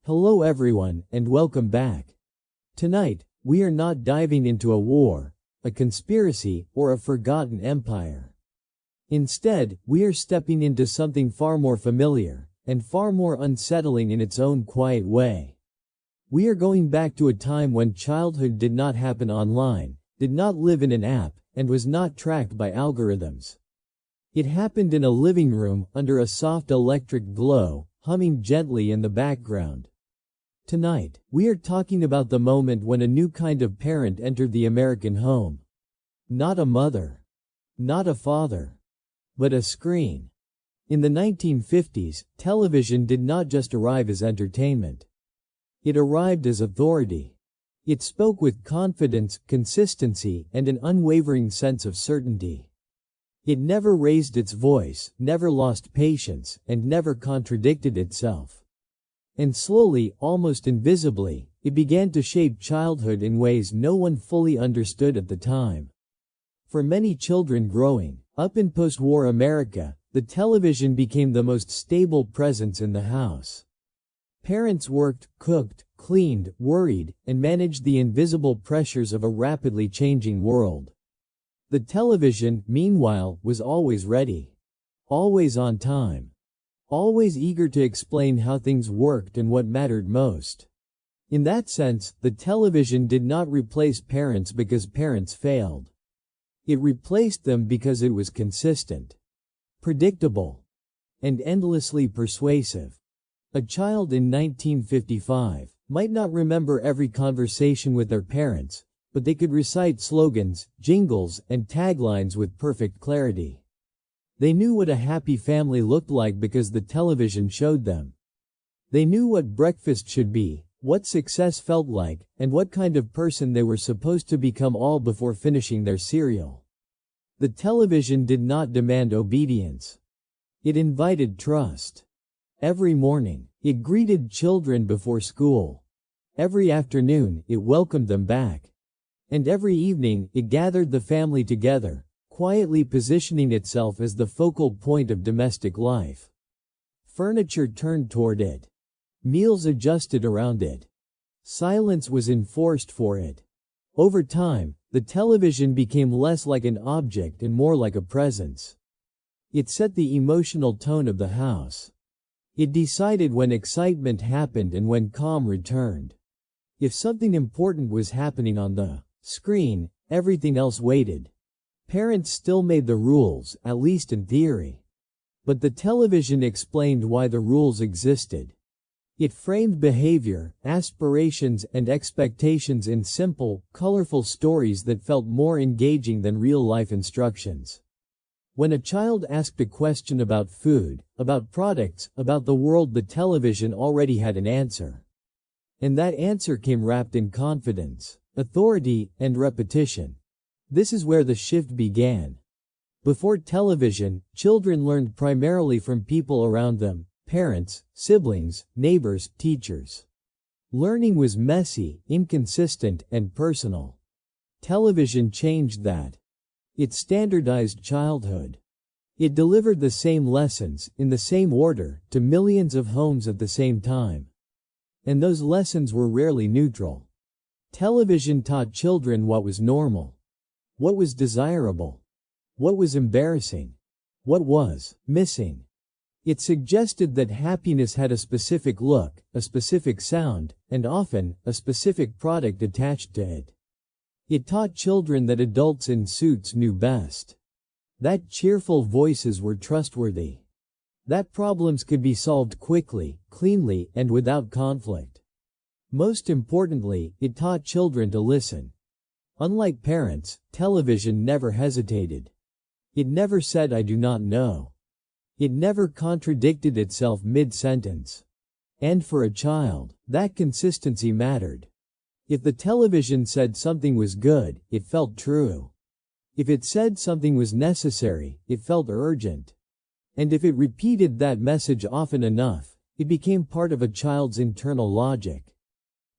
Hello everyone, and welcome back. Tonight, we are not diving into a war, a conspiracy, or a forgotten empire. Instead, we are stepping into something far more familiar, and far more unsettling in its own quiet way. We are going back to a time when childhood did not happen online, did not live in an app, and was not tracked by algorithms. It happened in a living room, under a soft electric glow, humming gently in the background. Tonight, we are talking about the moment when a new kind of parent entered the American home. Not a mother. Not a father. But a screen. In the 1950s, television did not just arrive as entertainment. It arrived as authority. It spoke with confidence, consistency, and an unwavering sense of certainty. It never raised its voice, never lost patience, and never contradicted itself. And slowly, almost invisibly, it began to shape childhood in ways no one fully understood at the time. For many children growing up in post-war America, the television became the most stable presence in the house. Parents worked, cooked, cleaned, worried, and managed the invisible pressures of a rapidly changing world. The television, meanwhile, was always ready. Always on time. Always eager to explain how things worked and what mattered most. In that sense, the television did not replace parents because parents failed. It replaced them because it was consistent, predictable, and endlessly persuasive. A child in 1955 might not remember every conversation with their parents, but they could recite slogans, jingles, and taglines with perfect clarity. They knew what a happy family looked like because the television showed them. They knew what breakfast should be, what success felt like, and what kind of person they were supposed to become, all before finishing their cereal. The television did not demand obedience. It invited trust. Every morning, it greeted children before school. Every afternoon, it welcomed them back. And every evening, it gathered the family together, quietly positioning itself as the focal point of domestic life. Furniture turned toward it. Meals adjusted around it. Silence was enforced for it. Over time, the television became less like an object and more like a presence. It set the emotional tone of the house. It decided when excitement happened and when calm returned. If something important was happening on the screen, everything else waited. Parents still made the rules, at least in theory. But the television explained why the rules existed. It framed behavior, aspirations, and expectations in simple, colorful stories that felt more engaging than real-life instructions. When a child asked a question about food, about products, about the world, the television already had an answer. And that answer came wrapped in confidence, authority, and repetition. This is where the shift began. Before television, children learned primarily from people around them, parents, siblings, neighbors, teachers. Learning was messy, inconsistent, and personal. Television changed that. It standardized childhood. It delivered the same lessons, in the same order, to millions of homes at the same time. And those lessons were rarely neutral. Television taught children what was normal. What was desirable? What was embarrassing? What was missing? It suggested that happiness had a specific look, a specific sound, and often, a specific product attached to it. It taught children that adults in suits knew best. That cheerful voices were trustworthy. That problems could be solved quickly, cleanly, and without conflict. Most importantly, it taught children to listen. Unlike parents, television never hesitated. It never said "I do not know." It never contradicted itself mid-sentence. And for a child, that consistency mattered. If the television said something was good, it felt true. If it said something was necessary, it felt urgent. And if it repeated that message often enough, it became part of a child's internal logic.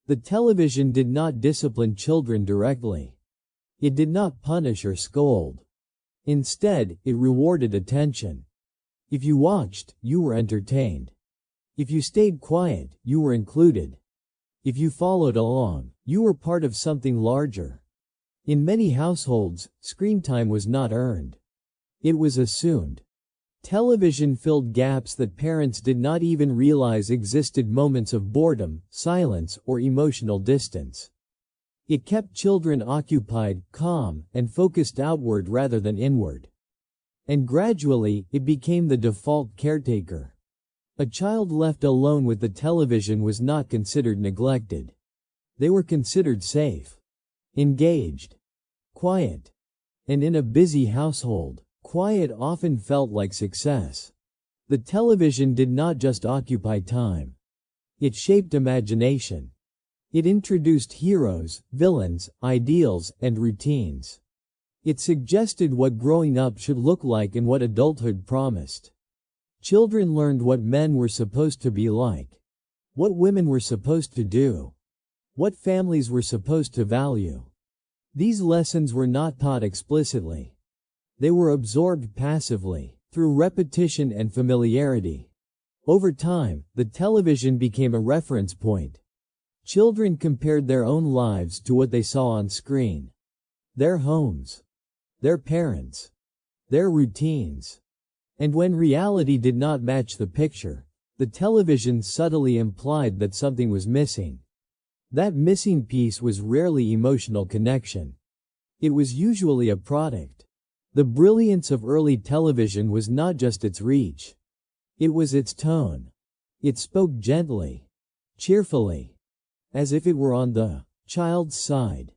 The television did not discipline children directly. It did not punish or scold. Instead, it rewarded attention. If you watched, you were entertained. If you stayed quiet, you were included. If you followed along, you were part of something larger. In many households, screen time was not earned. It was assumed. Television filled gaps that parents did not even realize existed, moments of boredom, silence, or emotional distance. It kept children occupied, calm, and focused outward rather than inward. And gradually, it became the default caretaker. A child left alone with the television was not considered neglected. They were considered safe, engaged, quiet. And in a busy household, quiet often felt like success. The television did not just occupy time. It shaped imagination. It introduced heroes, villains, ideals, and routines. It suggested what growing up should look like and what adulthood promised. Children learned what men were supposed to be like, what women were supposed to do, what families were supposed to value. These lessons were not taught explicitly. They were absorbed passively, through repetition and familiarity. Over time, the television became a reference point. Children compared their own lives to what they saw on screen. Their homes, their parents, their routines. And when reality did not match the picture, the television subtly implied that something was missing. That missing piece was rarely emotional connection. It was usually a product. The brilliance of early television was not just its reach. It was its tone. It spoke gently, cheerfully, as if it were on the child's side,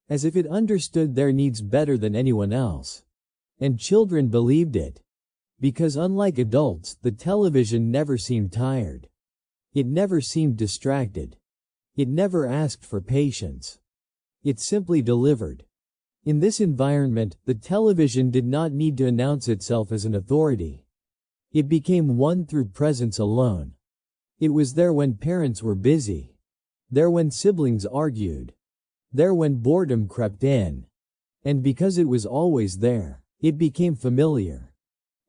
as if it understood their needs better than anyone else. And children believed it. Because unlike adults, the television never seemed tired. It never seemed distracted. It never asked for patience. It simply delivered. In this environment, the television did not need to announce itself as an authority. It became one through presence alone. It was there when parents were busy. There when siblings argued. There when boredom crept in. And because it was always there, it became familiar.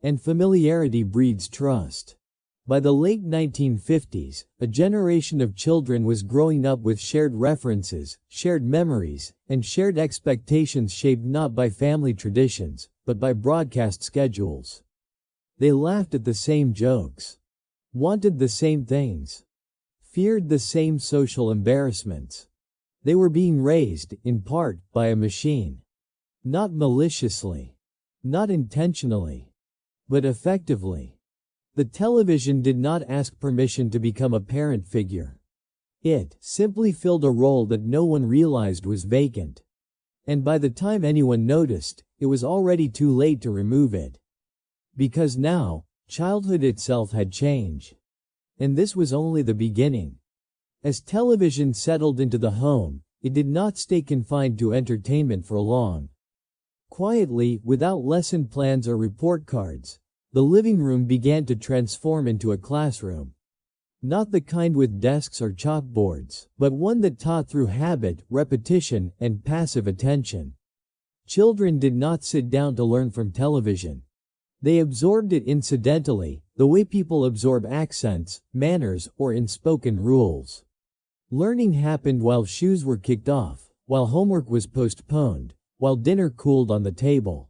And familiarity breeds trust. By the late 1950s, a generation of children was growing up with shared references, shared memories, and shared expectations shaped not by family traditions, but by broadcast schedules. They laughed at the same jokes, wanted the same things, feared the same social embarrassments. They were being raised, in part, by a machine. Not maliciously, not intentionally, but effectively. The television did not ask permission to become a parent figure. It simply filled a role that no one realized was vacant. And by the time anyone noticed, it was already too late to remove it. Because now, childhood itself had changed. And this was only the beginning. As television settled into the home, it did not stay confined to entertainment for long. Quietly, without lesson plans or report cards, the living room began to transform into a classroom. Not the kind with desks or chalkboards, but one that taught through habit, repetition, and passive attention. Children did not sit down to learn from television. They absorbed it incidentally, the way people absorb accents, manners, or unspoken rules. Learning happened while shoes were kicked off, while homework was postponed, while dinner cooled on the table.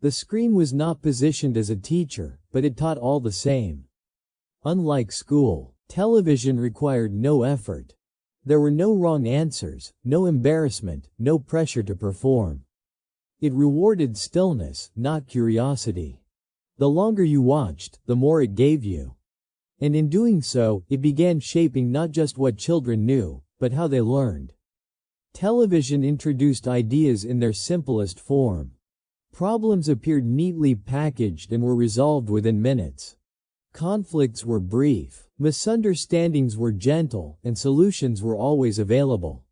The screen was not positioned as a teacher, but it taught all the same. Unlike school, television required no effort. There were no wrong answers, no embarrassment, no pressure to perform. It rewarded stillness, not curiosity. The longer you watched, the more it gave you. And in doing so, it began shaping not just what children knew, but how they learned. Television introduced ideas in their simplest form. Problems appeared neatly packaged and were resolved within minutes. Conflicts were brief, misunderstandings were gentle, and solutions were always available.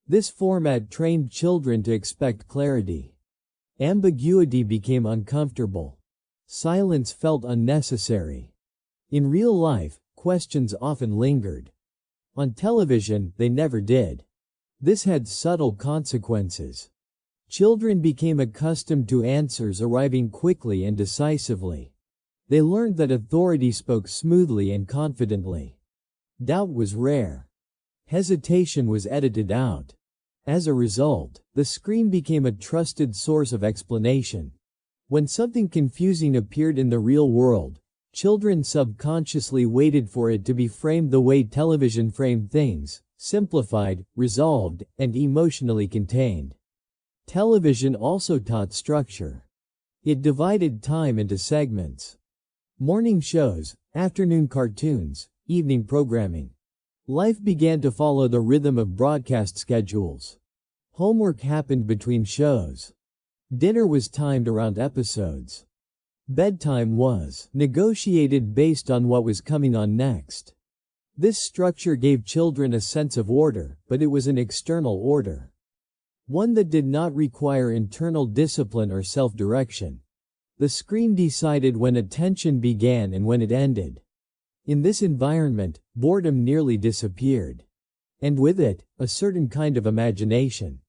This format trained children to expect clarity. Ambiguity became uncomfortable. Silence felt unnecessary. In real life, questions often lingered. On television, they never did. This had subtle consequences. Children became accustomed to answers arriving quickly and decisively. They learned that authority spoke smoothly and confidently. Doubt was rare. Hesitation was edited out. As a result, the screen became a trusted source of explanation. When something confusing appeared in the real world, children subconsciously waited for it to be framed the way television framed things: simplified, resolved, and emotionally contained. Television also taught structure. It divided time into segments. Morning shows, afternoon cartoons, evening programming. Life began to follow the rhythm of broadcast schedules. Homework happened between shows. Dinner was timed around episodes. Bedtime was negotiated based on what was coming on next. This structure gave children a sense of order, but it was an external order. One that did not require internal discipline or self-direction. The screen decided when attention began and when it ended. In this environment, boredom nearly disappeared. And with it, a certain kind of imagination.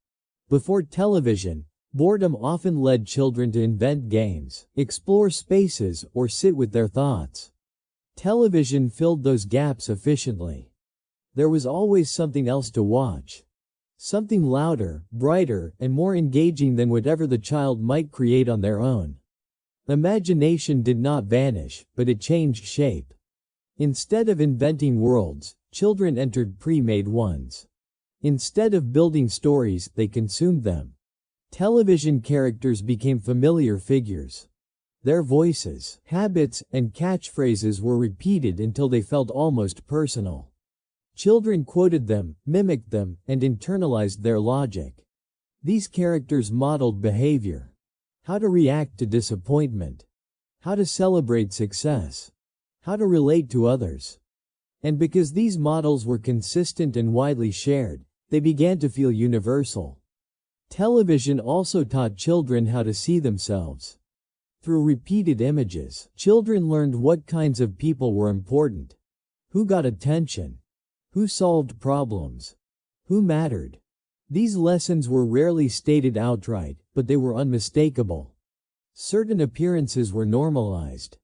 Before television, boredom often led children to invent games, explore spaces, or sit with their thoughts. Television filled those gaps efficiently. There was always something else to watch. Something louder, brighter, and more engaging than whatever the child might create on their own. Imagination did not vanish, but it changed shape. Instead of inventing worlds, children entered pre-made ones. Instead of building stories, they consumed them. Television characters became familiar figures. Their voices, habits, and catchphrases were repeated until they felt almost personal. Children quoted them, mimicked them, and internalized their logic. These characters modeled behavior. How to react to disappointment. How to celebrate success. How to relate to others. And because these models were consistent and widely shared, they began to feel universal. Television also taught children how to see themselves. Through repeated images, children learned what kinds of people were important. Who got attention? Who solved problems? Who mattered? These lessons were rarely stated outright, but they were unmistakable. Certain appearances were normalized.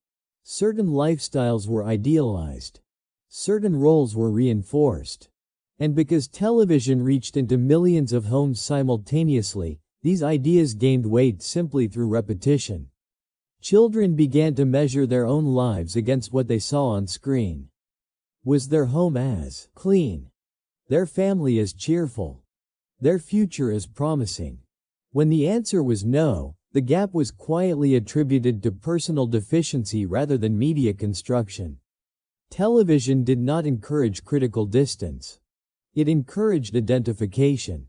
Certain lifestyles were idealized. Certain roles were reinforced. And because television reached into millions of homes simultaneously, these ideas gained weight simply through repetition. Children began to measure their own lives against what they saw on screen. Was their home as clean? Their family as cheerful? Their future as promising? When the answer was no, the gap was quietly attributed to personal deficiency rather than media construction. Television did not encourage critical distance. It encouraged identification.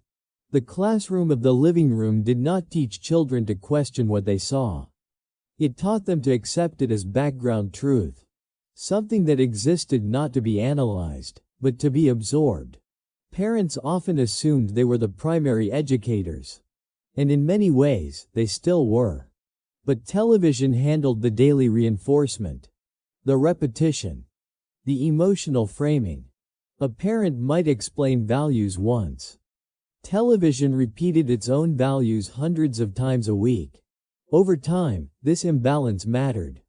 The classroom of the living room did not teach children to question what they saw. It taught them to accept it as background truth. Something that existed not to be analyzed, but to be absorbed. Parents often assumed they were the primary educators. And in many ways, they still were. But television handled the daily reinforcement, the repetition, the emotional framing. A parent might explain values once. Television repeated its own values hundreds of times a week. Over time, this imbalance mattered.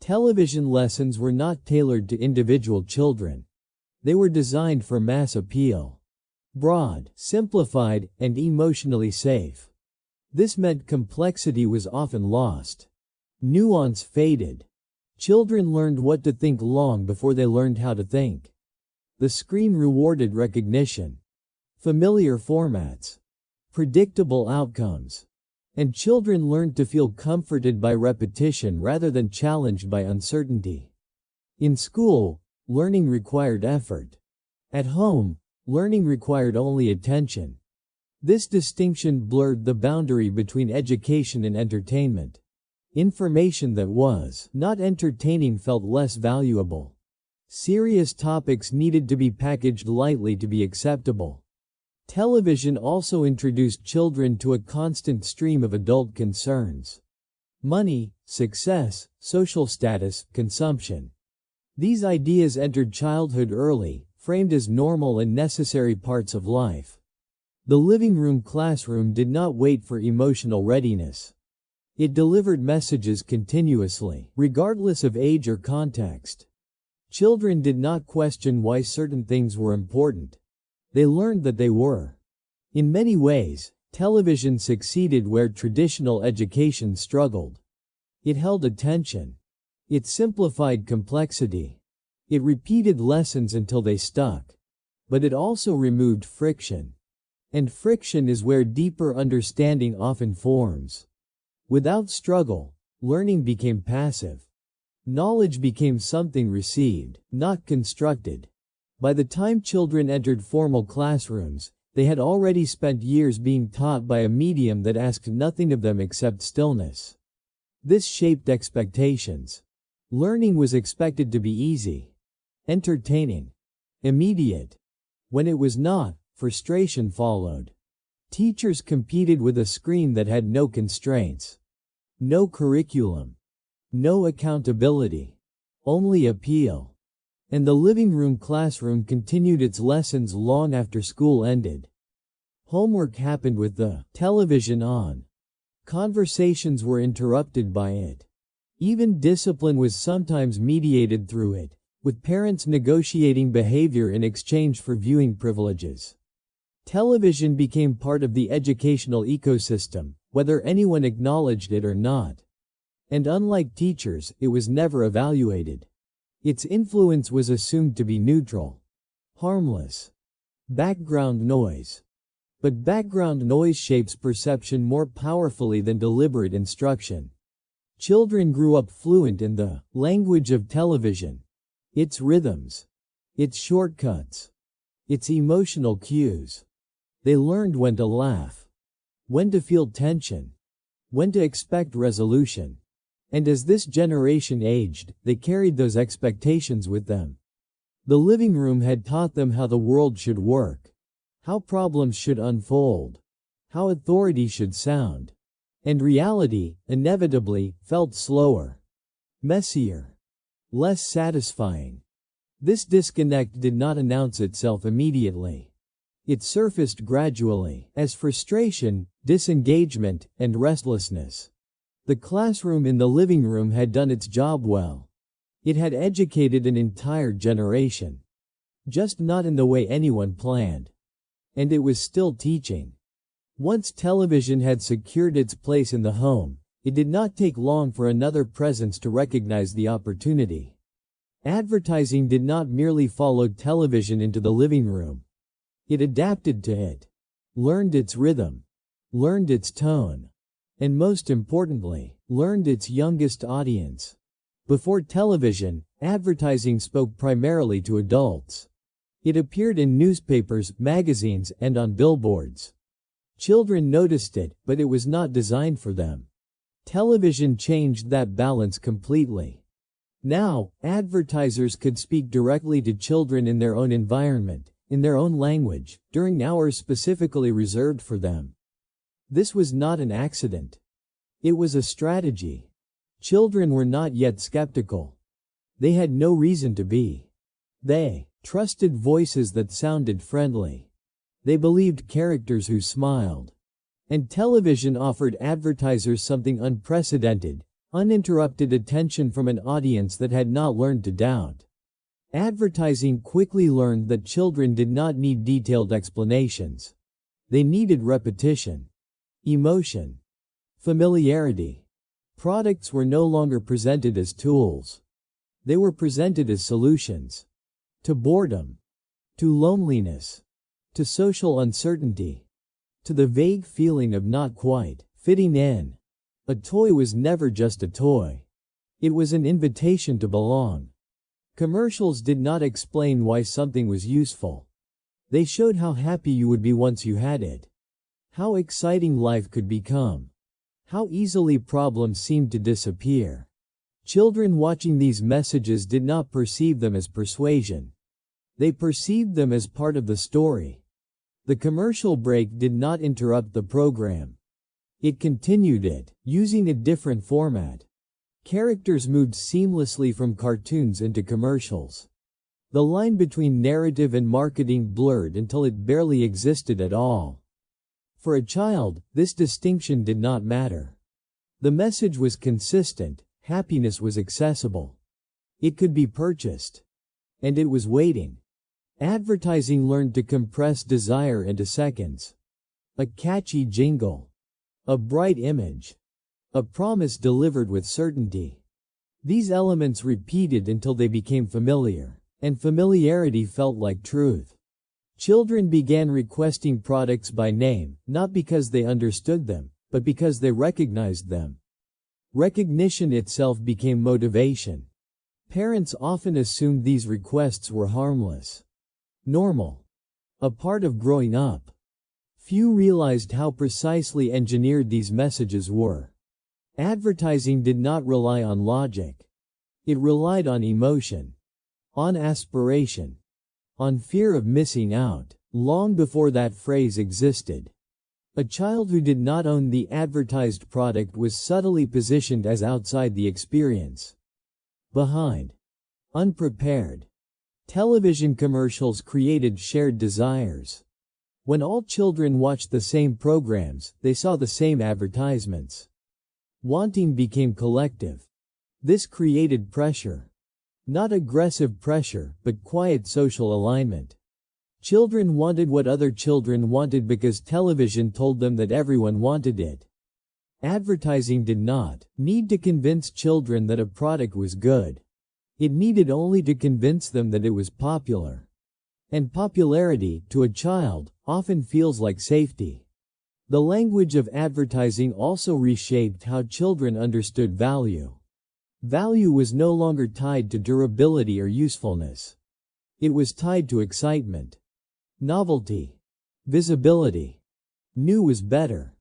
Television lessons were not tailored to individual children. They were designed for mass appeal. Broad, simplified, and emotionally safe. This meant complexity was often lost. Nuance faded. Children learned what to think long before they learned how to think. The screen rewarded recognition, familiar formats, predictable outcomes, and children learned to feel comforted by repetition rather than challenged by uncertainty. In school, learning required effort. At home, learning required only attention. This distinction blurred the boundary between education and entertainment. Information that was not entertaining felt less valuable. Serious topics needed to be packaged lightly to be acceptable. Television also introduced children to a constant stream of adult concerns. Money, success, social status, consumption. These ideas entered childhood early, framed as normal and necessary parts of life. The living room classroom did not wait for emotional readiness. It delivered messages continuously, regardless of age or context. Children did not question why certain things were important. They learned that they were. In many ways, television succeeded where traditional education struggled. It held attention. It simplified complexity. It repeated lessons until they stuck. But it also removed friction. And friction is where deeper understanding often forms. Without struggle, learning became passive. Knowledge became something received, not constructed. By the time children entered formal classrooms, they had already spent years being taught by a medium that asked nothing of them except stillness. This shaped expectations. Learning was expected to be easy, entertaining, immediate. When it was not, frustration followed. Teachers competed with a screen that had no constraints, no curriculum, no accountability, only appeal. And the living room classroom continued its lessons long after school ended. Homework happened with the television on. Conversations were interrupted by it. Even discipline was sometimes mediated through it, with parents negotiating behavior in exchange for viewing privileges. Television became part of the educational ecosystem, whether anyone acknowledged it or not. And unlike teachers, it was never evaluated. Its influence was assumed to be neutral, harmless, background noise. But background noise shapes perception more powerfully than deliberate instruction. Children grew up fluent in the language of television, its rhythms, its shortcuts, its emotional cues. They learned when to laugh, when to feel tension, when to expect resolution. And as this generation aged, they carried those expectations with them. The living room had taught them how the world should work, how problems should unfold, how authority should sound. And reality, inevitably, felt slower, messier, less satisfying. This disconnect did not announce itself immediately. It surfaced gradually, as frustration, disengagement, and restlessness. The classroom in the living room had done its job well. It had educated an entire generation. Just not in the way anyone planned. And it was still teaching. Once television had secured its place in the home, it did not take long for another presence to recognize the opportunity. Advertising did not merely follow television into the living room. It adapted to it, learned its rhythm, learned its tone, and most importantly, learned its youngest audience. Before television, advertising spoke primarily to adults. It appeared in newspapers, magazines, and on billboards. Children noticed it, but it was not designed for them. Television changed that balance completely. Now, advertisers could speak directly to children in their own environment, in their own language, during hours specifically reserved for them. This was not an accident. It was a strategy. Children were not yet skeptical. They had no reason to be. They trusted voices that sounded friendly. They believed characters who smiled. And television offered advertisers something unprecedented, uninterrupted attention from an audience that had not learned to doubt. Advertising quickly learned that children did not need detailed explanations. They needed repetition, emotion, familiarity. Products were no longer presented as tools. They were presented as solutions. To boredom, to loneliness, to social uncertainty, to the vague feeling of not quite fitting in. A toy was never just a toy. It was an invitation to belong. Commercials did not explain why something was useful. They showed how happy you would be once you had it. How exciting life could become. How easily problems seemed to disappear. Children watching these messages did not perceive them as persuasion. They perceived them as part of the story. The commercial break did not interrupt the program. It continued it, using a different format. Characters moved seamlessly from cartoons into commercials. The line between narrative and marketing blurred until it barely existed at all. For a child, this distinction did not matter. The message was consistent, happiness was accessible. It could be purchased. And it was waiting. Advertising learned to compress desire into seconds. A catchy jingle. A bright image. A promise delivered with certainty. These elements repeated until they became familiar, and familiarity felt like truth. Children began requesting products by name, not because they understood them, but because they recognized them. Recognition itself became motivation. Parents often assumed these requests were harmless, normal, a part of growing up. Few realized how precisely engineered these messages were. Advertising did not rely on logic. It relied on emotion, on aspiration, on fear of missing out. Long before that phrase existed, a child who did not own the advertised product was subtly positioned as outside the experience. Behind. Unprepared. Television commercials created shared desires. When all children watched the same programs, they saw the same advertisements. Wanting became collective. This created pressure. Not aggressive pressure, but quiet social alignment. Children wanted what other children wanted because television told them that everyone wanted it. Advertising did not need to convince children that a product was good. It needed only to convince them that it was popular. And popularity, to a child, often feels like safety. The language of advertising also reshaped how children understood value. Value was no longer tied to durability or usefulness. It was tied to excitement, novelty, visibility. New was better.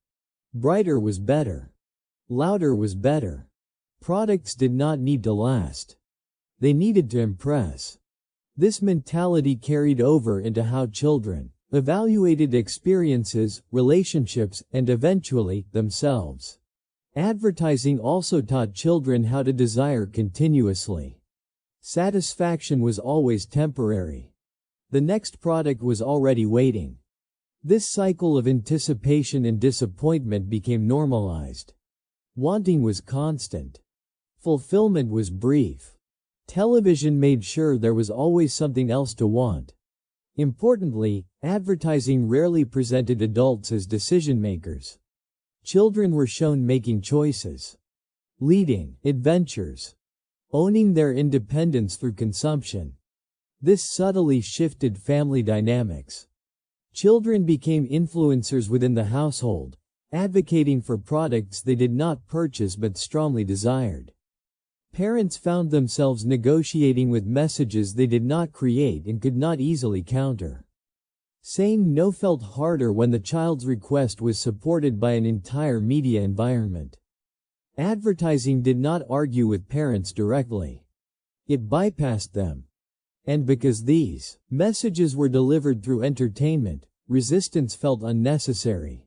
Brighter was better. Louder was better. Products did not need to last. They needed to impress. This mentality carried over into how children evaluated experiences, relationships, and eventually, themselves. Advertising also taught children how to desire continuously. Satisfaction was always temporary. The next product was already waiting. This cycle of anticipation and disappointment became normalized. Wanting was constant. Fulfillment was brief. Television made sure there was always something else to want. Importantly, advertising rarely presented adults as decision makers. Children were shown making choices, leading adventures, owning their independence through consumption. This subtly shifted family dynamics. Children became influencers within the household, advocating for products they did not purchase but strongly desired. Parents found themselves negotiating with messages they did not create and could not easily counter. Saying no felt harder when the child's request was supported by an entire media environment. Advertising did not argue with parents directly. It bypassed them. And because these messages were delivered through entertainment, resistance felt unnecessary.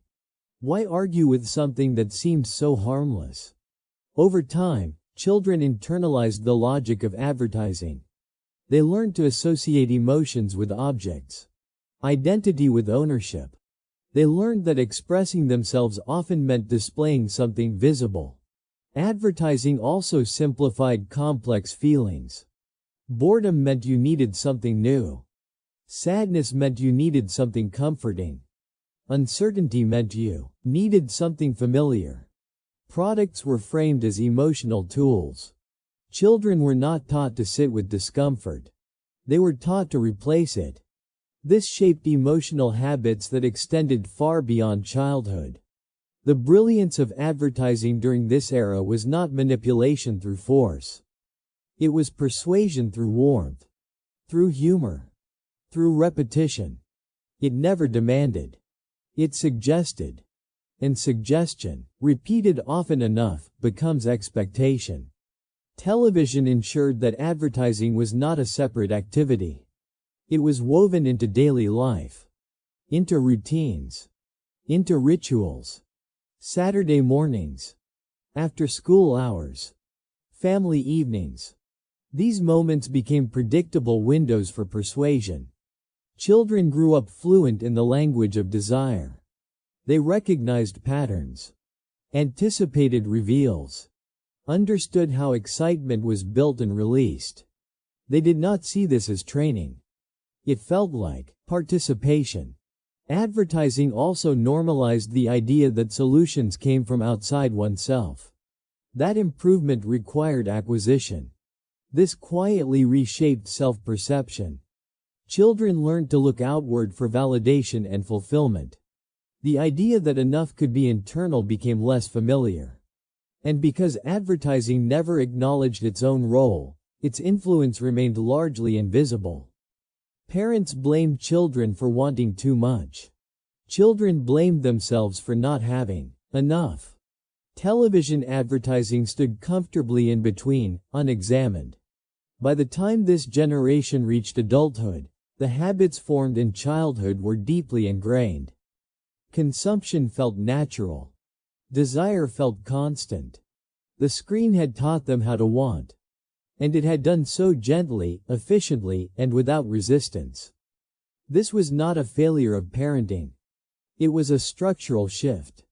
Why argue with something that seemed so harmless? Over time, children internalized the logic of advertising. They learned to associate emotions with objects, identity with ownership. They learned that expressing themselves often meant displaying something visible. Advertising also simplified complex feelings. Boredom meant you needed something new. Sadness meant you needed something comforting. Uncertainty meant you needed something familiar. Products were framed as emotional tools. Children were not taught to sit with discomfort. They were taught to replace it. This shaped emotional habits that extended far beyond childhood. The brilliance of advertising during this era was not manipulation through force. It was persuasion through warmth, through humor, through repetition. It never demanded. It suggested. And suggestion, repeated often enough, becomes expectation. Television ensured that advertising was not a separate activity. It was woven into daily life, into routines, into rituals. Saturday mornings, after school hours, family evenings. These moments became predictable windows for persuasion. Children grew up fluent in the language of desire. They recognized patterns. anticipated reveals, understood how excitement was built and released. They did not see this as training. It felt like participation. Advertising also normalized the idea that solutions came from outside oneself. That improvement required acquisition. This quietly reshaped self-perception. Children learned to look outward for validation and fulfillment. The idea that enough could be internal became less familiar. And because advertising never acknowledged its own role, its influence remained largely invisible. Parents blamed children for wanting too much. Children blamed themselves for not having enough. Television advertising stood comfortably in between, unexamined. By the time this generation reached adulthood, the habits formed in childhood were deeply ingrained. Consumption felt natural. Desire felt constant. The screen had taught them how to want. And it had done so gently, efficiently, and without resistance. This was not a failure of parenting. It was a structural shift.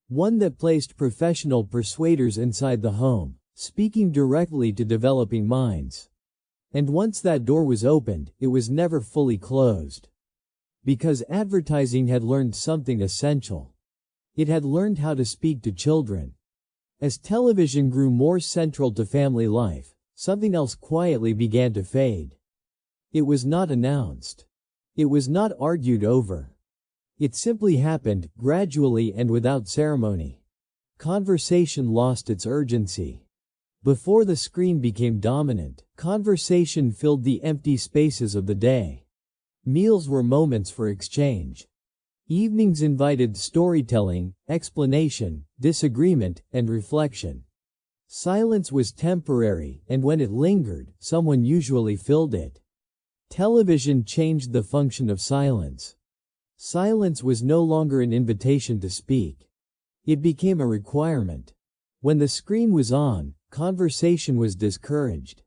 One that placed professional persuaders inside the home, speaking directly to developing minds. And once that door was opened, it was never fully closed. Because advertising had learned something essential. It had learned how to speak to children. As television grew more central to family life, something else quietly began to fade. It was not announced. It was not argued over. It simply happened, gradually and without ceremony. Conversation lost its urgency. Before the screen became dominant, conversation filled the empty spaces of the day. Meals were moments for exchange. Evenings invited storytelling, explanation, disagreement, and reflection. Silence was temporary, and when it lingered, someone usually filled it. Television changed the function of silence. Silence was no longer an invitation to speak. It became a requirement. When the screen was on, conversation was discouraged.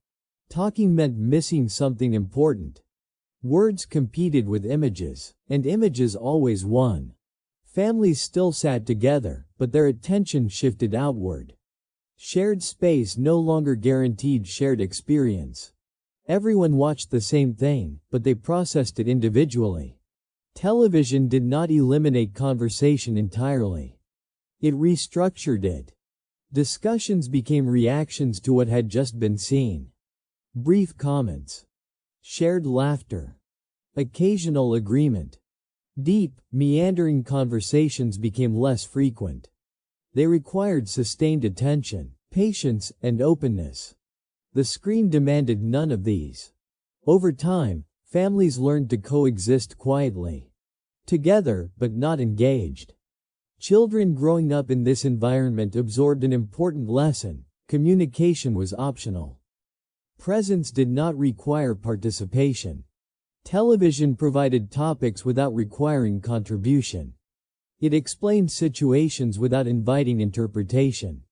Talking meant missing something important. Words competed with images, and images always won. Families still sat together, but their attention shifted outward. Shared space no longer guaranteed shared experience. Everyone watched the same thing, but they processed it individually. Television did not eliminate conversation entirely. It restructured it. Discussions became reactions to what had just been seen. Brief comments. Shared laughter. Occasional agreement. Deep, meandering conversations became less frequent. They required sustained attention, patience, and openness. The screen demanded none of these. Over time, families learned to coexist quietly. Together, but not engaged. Children growing up in this environment absorbed an important lesson: communication was optional. Presence did not require participation. Television provided topics without requiring contribution. It explained situations without inviting interpretation.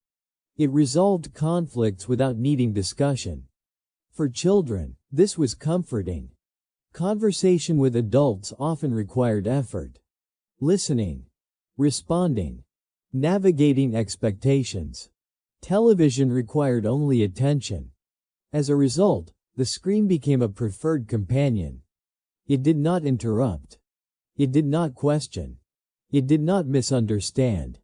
It resolved conflicts without needing discussion. For children, this was comforting. Conversation with adults often required effort. Listening. Responding. Navigating expectations. Television required only attention. As a result, the screen became a preferred companion. It did not interrupt. It did not question. It did not misunderstand.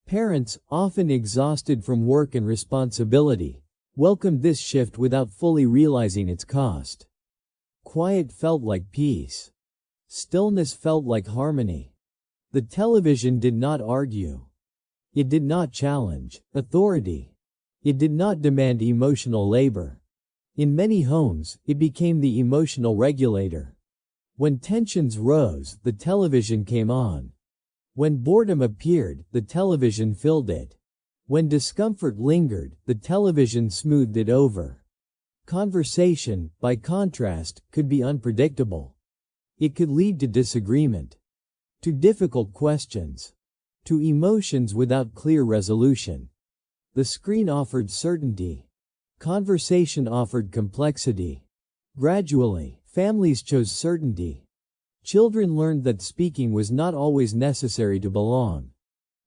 Parents, often exhausted from work and responsibility, welcomed this shift without fully realizing its cost. Quiet felt like peace. Stillness felt like harmony. The television did not argue. It did not challenge authority. It did not demand emotional labor. In many homes, it became the emotional regulator. When tensions rose, the television came on. When boredom appeared, the television filled it. When discomfort lingered, the television smoothed it over. Conversation, by contrast, could be unpredictable. It could lead to disagreement, to difficult questions, to emotions without clear resolution. The screen offered certainty. Conversation offered complexity. Gradually, families chose certainty. Children learned that speaking was not always necessary to belong.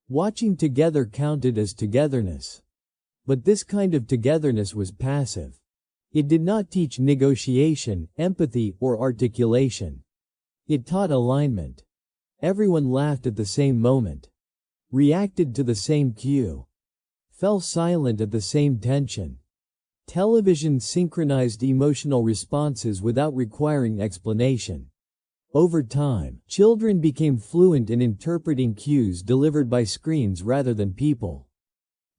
Watching together counted as togetherness. But this kind of togetherness was passive. It did not teach negotiation, empathy, or articulation. It taught alignment. Everyone laughed at the same moment, reacted to the same cue, fell silent at the same tension. Television synchronized emotional responses without requiring explanation. Over time, children became fluent in interpreting cues delivered by screens rather than people.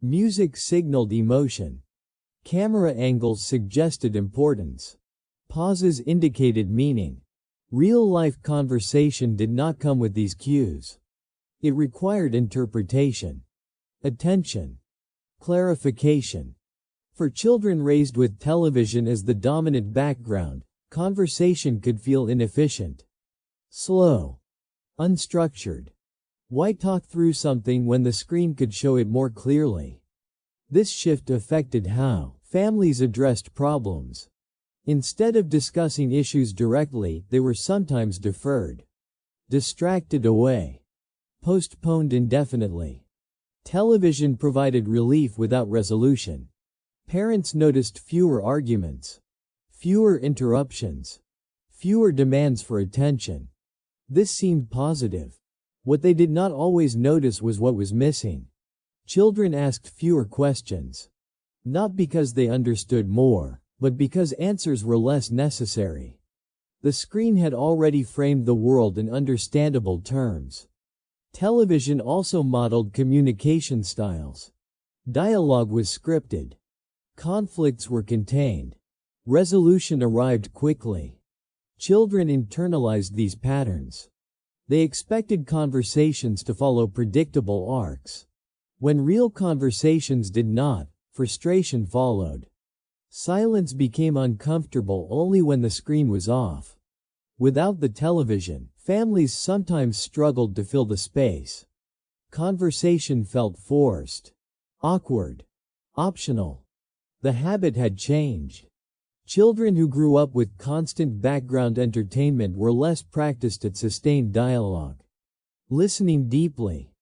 Music signaled emotion. Camera angles suggested importance. Pauses indicated meaning. Real-life conversation did not come with these cues. It required interpretation, attention, clarification. For children raised with television as the dominant background, conversation could feel inefficient, slow, unstructured. Why talk through something when the screen could show it more clearly? This shift affected how families addressed problems. Instead of discussing issues directly, they were sometimes deferred, distracted away, postponed indefinitely. Television provided relief without resolution. Parents noticed fewer arguments, fewer interruptions, fewer demands for attention. This seemed positive. What they did not always notice was what was missing. Children asked fewer questions. Not because they understood more, but because answers were less necessary. The screen had already framed the world in understandable terms. Television also modeled communication styles. Dialogue was scripted. Conflicts were contained. Resolution arrived quickly. Children internalized these patterns. They expected conversations to follow predictable arcs. When real conversations did not, frustration followed. Silence became uncomfortable only when the screen was off. Without the television, families sometimes struggled to fill the space. Conversation felt forced, awkward, optional. The habit had changed. Children who grew up with constant background entertainment were less practiced at sustained dialogue, listening deeply,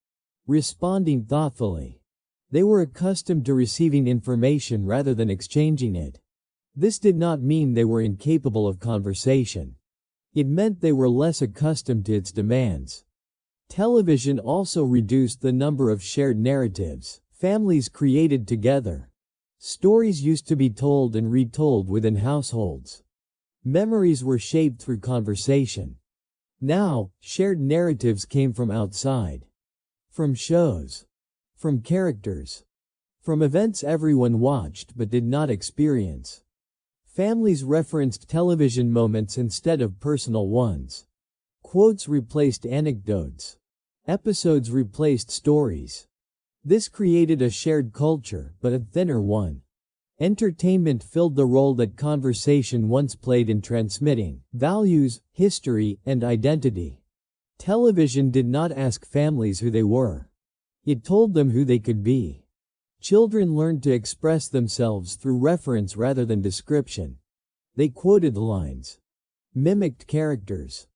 responding thoughtfully. They were accustomed to receiving information rather than exchanging it. This did not mean they were incapable of conversation. It meant they were less accustomed to its demands. Television also reduced the number of shared narratives families created together. Stories used to be told and retold within households. Memories were shaped through conversation. Now, shared narratives came from outside. From shows. From characters. From events everyone watched but did not experience. Families referenced television moments instead of personal ones. Quotes replaced anecdotes. Episodes replaced stories. This created a shared culture, but a thinner one. Entertainment filled the role that conversation once played in transmitting values, history, and identity. Television did not ask families who they were. It told them who they could be. Children learned to express themselves through reference rather than description. They quoted lines, mimicked characters,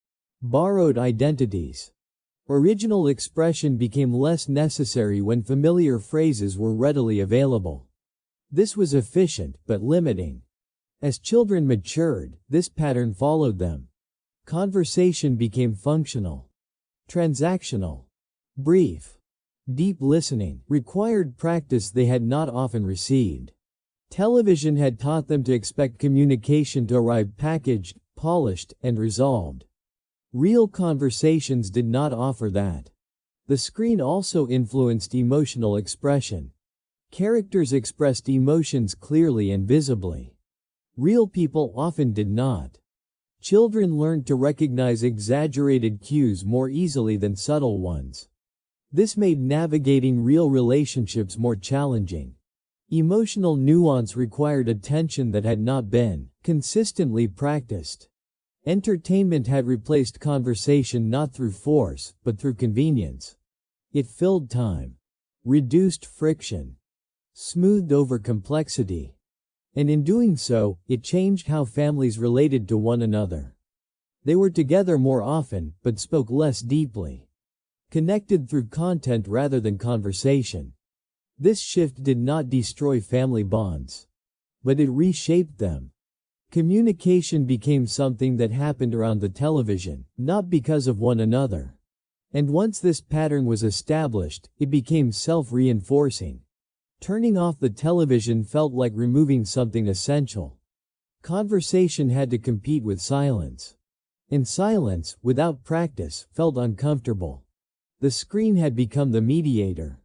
borrowed identities. Original expression became less necessary when familiar phrases were readily available. This was efficient but limiting. As children matured, this pattern followed them. Conversation became functional, transactional, brief. Deep listening required practice they had not often received. Television had taught them to expect communication to arrive packaged, polished, and resolved. Real conversations did not offer that. The screen also influenced emotional expression. Characters expressed emotions clearly and visibly. Real people often did not. Children learned to recognize exaggerated cues more easily than subtle ones. This made navigating real relationships more challenging. Emotional nuance required attention that had not been consistently practiced. Entertainment had replaced conversation not through force, but through convenience. It filled time, reduced friction, smoothed over complexity. And in doing so, it changed how families related to one another. They were together more often, but spoke less deeply. connected through content rather than conversation. This shift did not destroy family bonds, but it reshaped them. Communication became something that happened around the television, not because of one another. And once this pattern was established, it became self-reinforcing. Turning off the television felt like removing something essential. Conversation had to compete with silence. And silence, without practice, felt uncomfortable. The screen had become the mediator.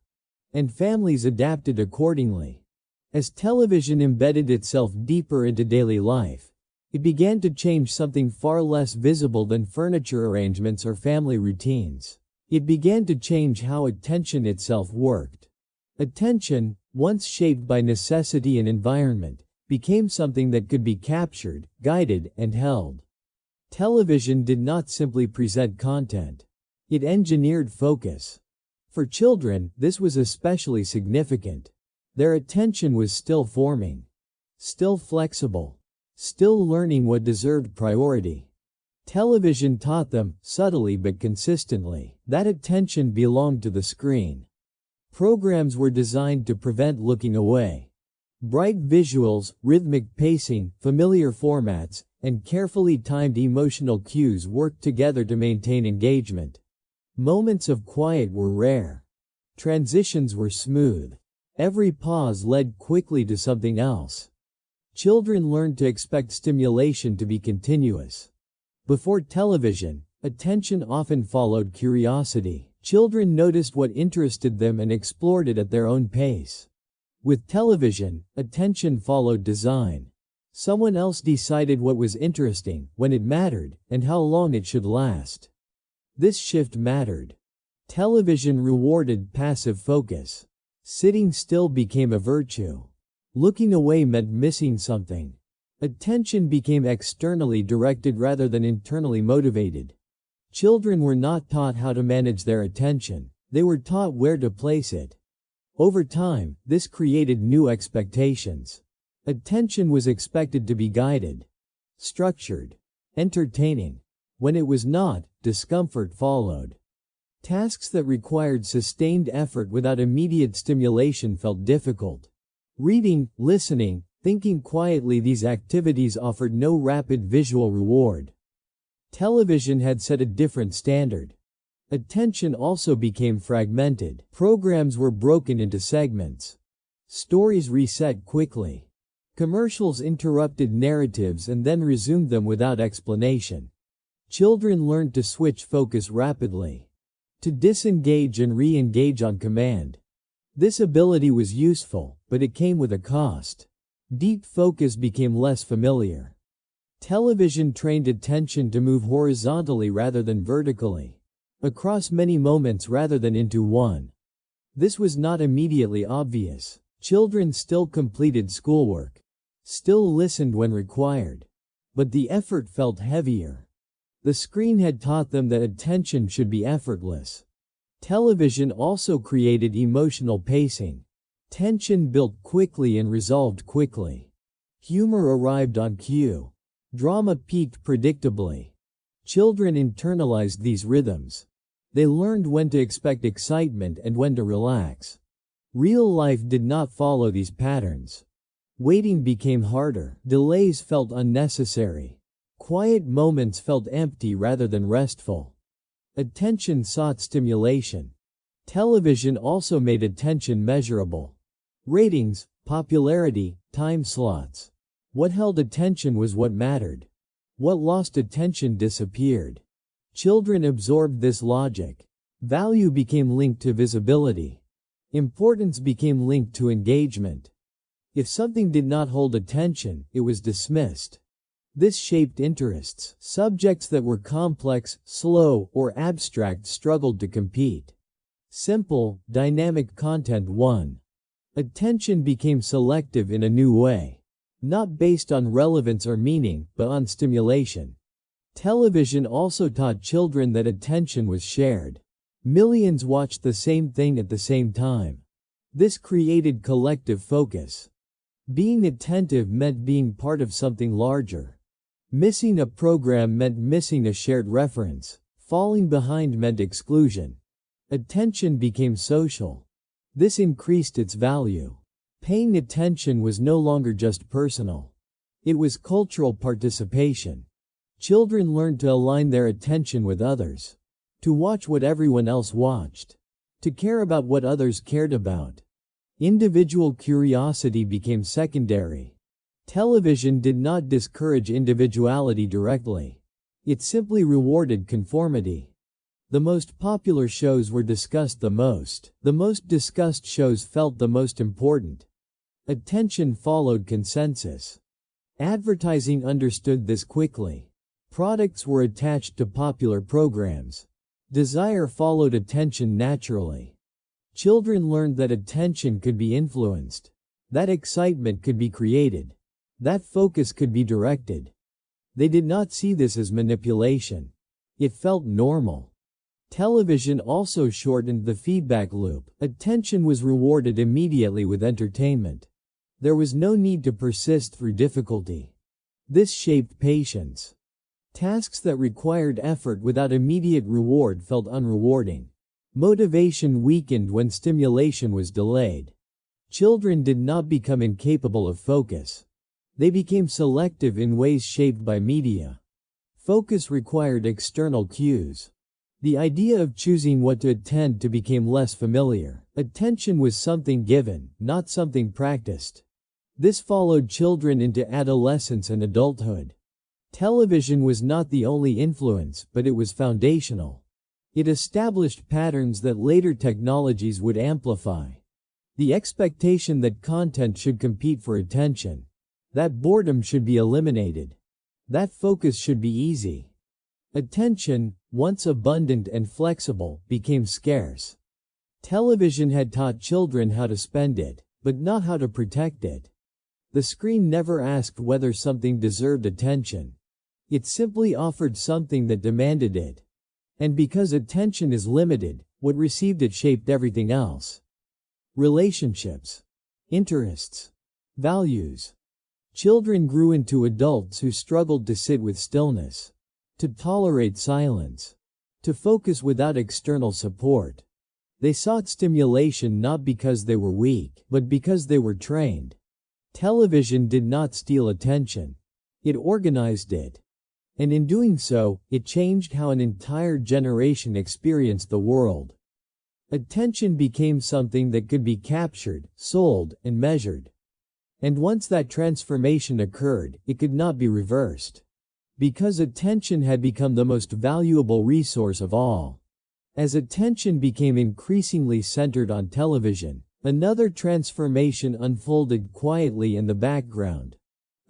And families adapted accordingly. As television embedded itself deeper into daily life, it began to change something far less visible than furniture arrangements or family routines. It began to change how attention itself worked. Attention, once shaped by necessity and environment, became something that could be captured, guided, and held. Television did not simply present content. It engineered focus. For children, this was especially significant. Their attention was still forming, still flexible, still learning what deserved priority. Television taught them, subtly but consistently, that attention belonged to the screen. Programs were designed to prevent looking away. Bright visuals, rhythmic pacing, familiar formats, and carefully timed emotional cues worked together to maintain engagement. Moments of quiet were rare. Transitions were smooth. Every pause led quickly to something else. Children learned to expect stimulation to be continuous. Before television, attention often followed curiosity. Children noticed what interested them and explored it at their own pace. With television, attention followed design. Someone else decided what was interesting, when it mattered, and how long it should last. This shift mattered. Television rewarded passive focus. Sitting still became a virtue. Looking away meant missing something. Attention became externally directed rather than internally motivated. Children were not taught how to manage their attention. They were taught where to place it. Over time, this created new expectations. Attention was expected to be guided, structured, entertaining. When it was not, discomfort followed. Tasks that required sustained effort without immediate stimulation felt difficult. Reading, listening, thinking quietly, these activities offered no rapid visual reward. Television had set a different standard. Attention also became fragmented. Programs were broken into segments. Stories reset quickly. Commercials interrupted narratives and then resumed them without explanation. Children learned to switch focus rapidly, to disengage and re-engage on command. This ability was useful, but it came with a cost. Deep focus became less familiar. Television trained attention to move horizontally rather than vertically, across many moments rather than into one. This was not immediately obvious. Children still completed schoolwork, still listened when required, but the effort felt heavier. The screen had taught them that attention should be effortless. Television also created emotional pacing. Tension built quickly and resolved quickly. Humor arrived on cue. Drama peaked predictably. Children internalized these rhythms. They learned when to expect excitement and when to relax. Real life did not follow these patterns. Waiting became harder. Delays felt unnecessary. Quiet moments felt empty rather than restful. Attention sought stimulation. Television also made attention measurable. Ratings, popularity, time slots. What held attention was what mattered. What lost attention disappeared. Children absorbed this logic. Value became linked to visibility. Importance became linked to engagement. If something did not hold attention, it was dismissed. This shaped interests. Subjects that were complex, slow, or abstract struggled to compete. Simple, dynamic content won. Attention became selective in a new way. Not based on relevance or meaning, but on stimulation. Television also taught children that attention was shared. Millions watched the same thing at the same time. This created collective focus. Being attentive meant being part of something larger. Missing a program meant missing a shared reference. Falling behind meant exclusion. Attention became social. This increased its value. Paying attention was no longer just personal. It was cultural participation. Children learned to align their attention with others, to watch what everyone else watched, to care about what others cared about. Individual curiosity became secondary. Television did not discourage individuality directly. It simply rewarded conformity. The most popular shows were discussed the most. The most discussed shows felt the most important. Attention followed consensus. Advertising understood this quickly. Products were attached to popular programs. Desire followed attention naturally. Children learned that attention could be influenced, that excitement could be created, that focus could be directed. They did not see this as manipulation. It felt normal. Television also shortened the feedback loop. Attention was rewarded immediately with entertainment. There was no need to persist through difficulty. This shaped patience. Tasks that required effort without immediate reward felt unrewarding. Motivation weakened when stimulation was delayed. Children did not become incapable of focus. They became selective in ways shaped by media. Focus required external cues. The idea of choosing what to attend to became less familiar. Attention was something given, not something practiced. This followed children into adolescence and adulthood. Television was not the only influence, but it was foundational. It established patterns that later technologies would amplify. The expectation that content should compete for attention, that boredom should be eliminated, that focus should be easy. Attention, once abundant and flexible, became scarce. Television had taught children how to spend it, but not how to protect it. The screen never asked whether something deserved attention. It simply offered something that demanded it. And because attention is limited, what received it shaped everything else. Relationships, interests, values. Children grew into adults who struggled to sit with stillness, to tolerate silence, to focus without external support. They sought stimulation not because they were weak, but because they were trained. Television did not steal attention. It organized it. And in doing so, it changed how an entire generation experienced the world. Attention became something that could be captured, sold, and measured. And once that transformation occurred, it could not be reversed. Because attention had become the most valuable resource of all. As attention became increasingly centered on television, another transformation unfolded quietly in the background.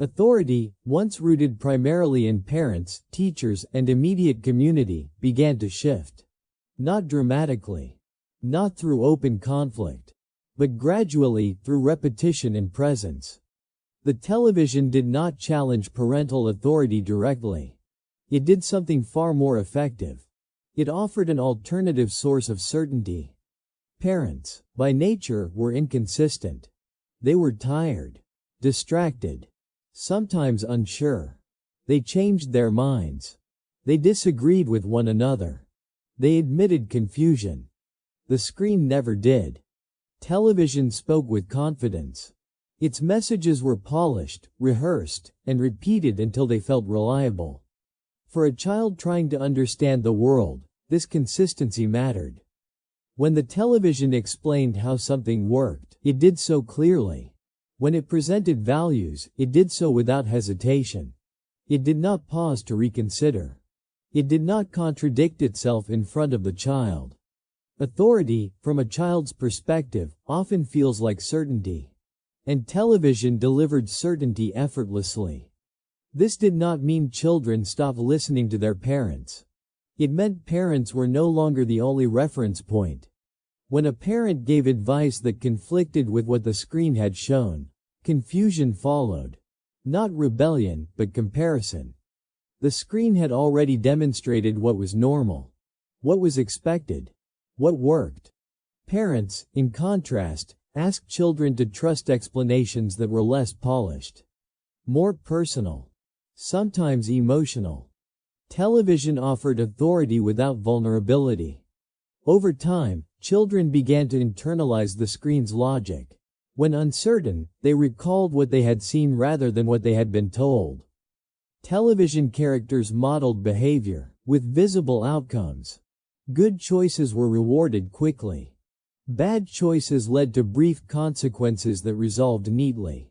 Authority, once rooted primarily in parents, teachers, and immediate community, began to shift. Not dramatically, not through open conflict, but gradually through repetition and presence. The television did not challenge parental authority directly. It did something far more effective. It offered an alternative source of certainty. Parents, by nature, were inconsistent. They were tired, distracted, sometimes unsure. They changed their minds. They disagreed with one another. They admitted confusion. The screen never did. Television spoke with confidence. Its messages were polished, rehearsed, and repeated until they felt reliable. For a child trying to understand the world, this consistency mattered. When the television explained how something worked, it did so clearly. When it presented values, it did so without hesitation. It did not pause to reconsider. It did not contradict itself in front of the child. Authority, from a child's perspective, often feels like certainty. And television delivered certainty effortlessly. This did not mean children stopped listening to their parents. It meant parents were no longer the only reference point. When a parent gave advice that conflicted with what the screen had shown, confusion followed. Not rebellion, but comparison. The screen had already demonstrated what was normal, what was expected, what worked. Parents, in contrast, asked children to trust explanations that were less polished, more personal, sometimes emotional. Television offered authority without vulnerability. Over time, children began to internalize the screen's logic. When uncertain, they recalled what they had seen rather than what they had been told. Television characters modeled behavior, with visible outcomes. Good choices were rewarded quickly. Bad choices led to brief consequences that resolved neatly.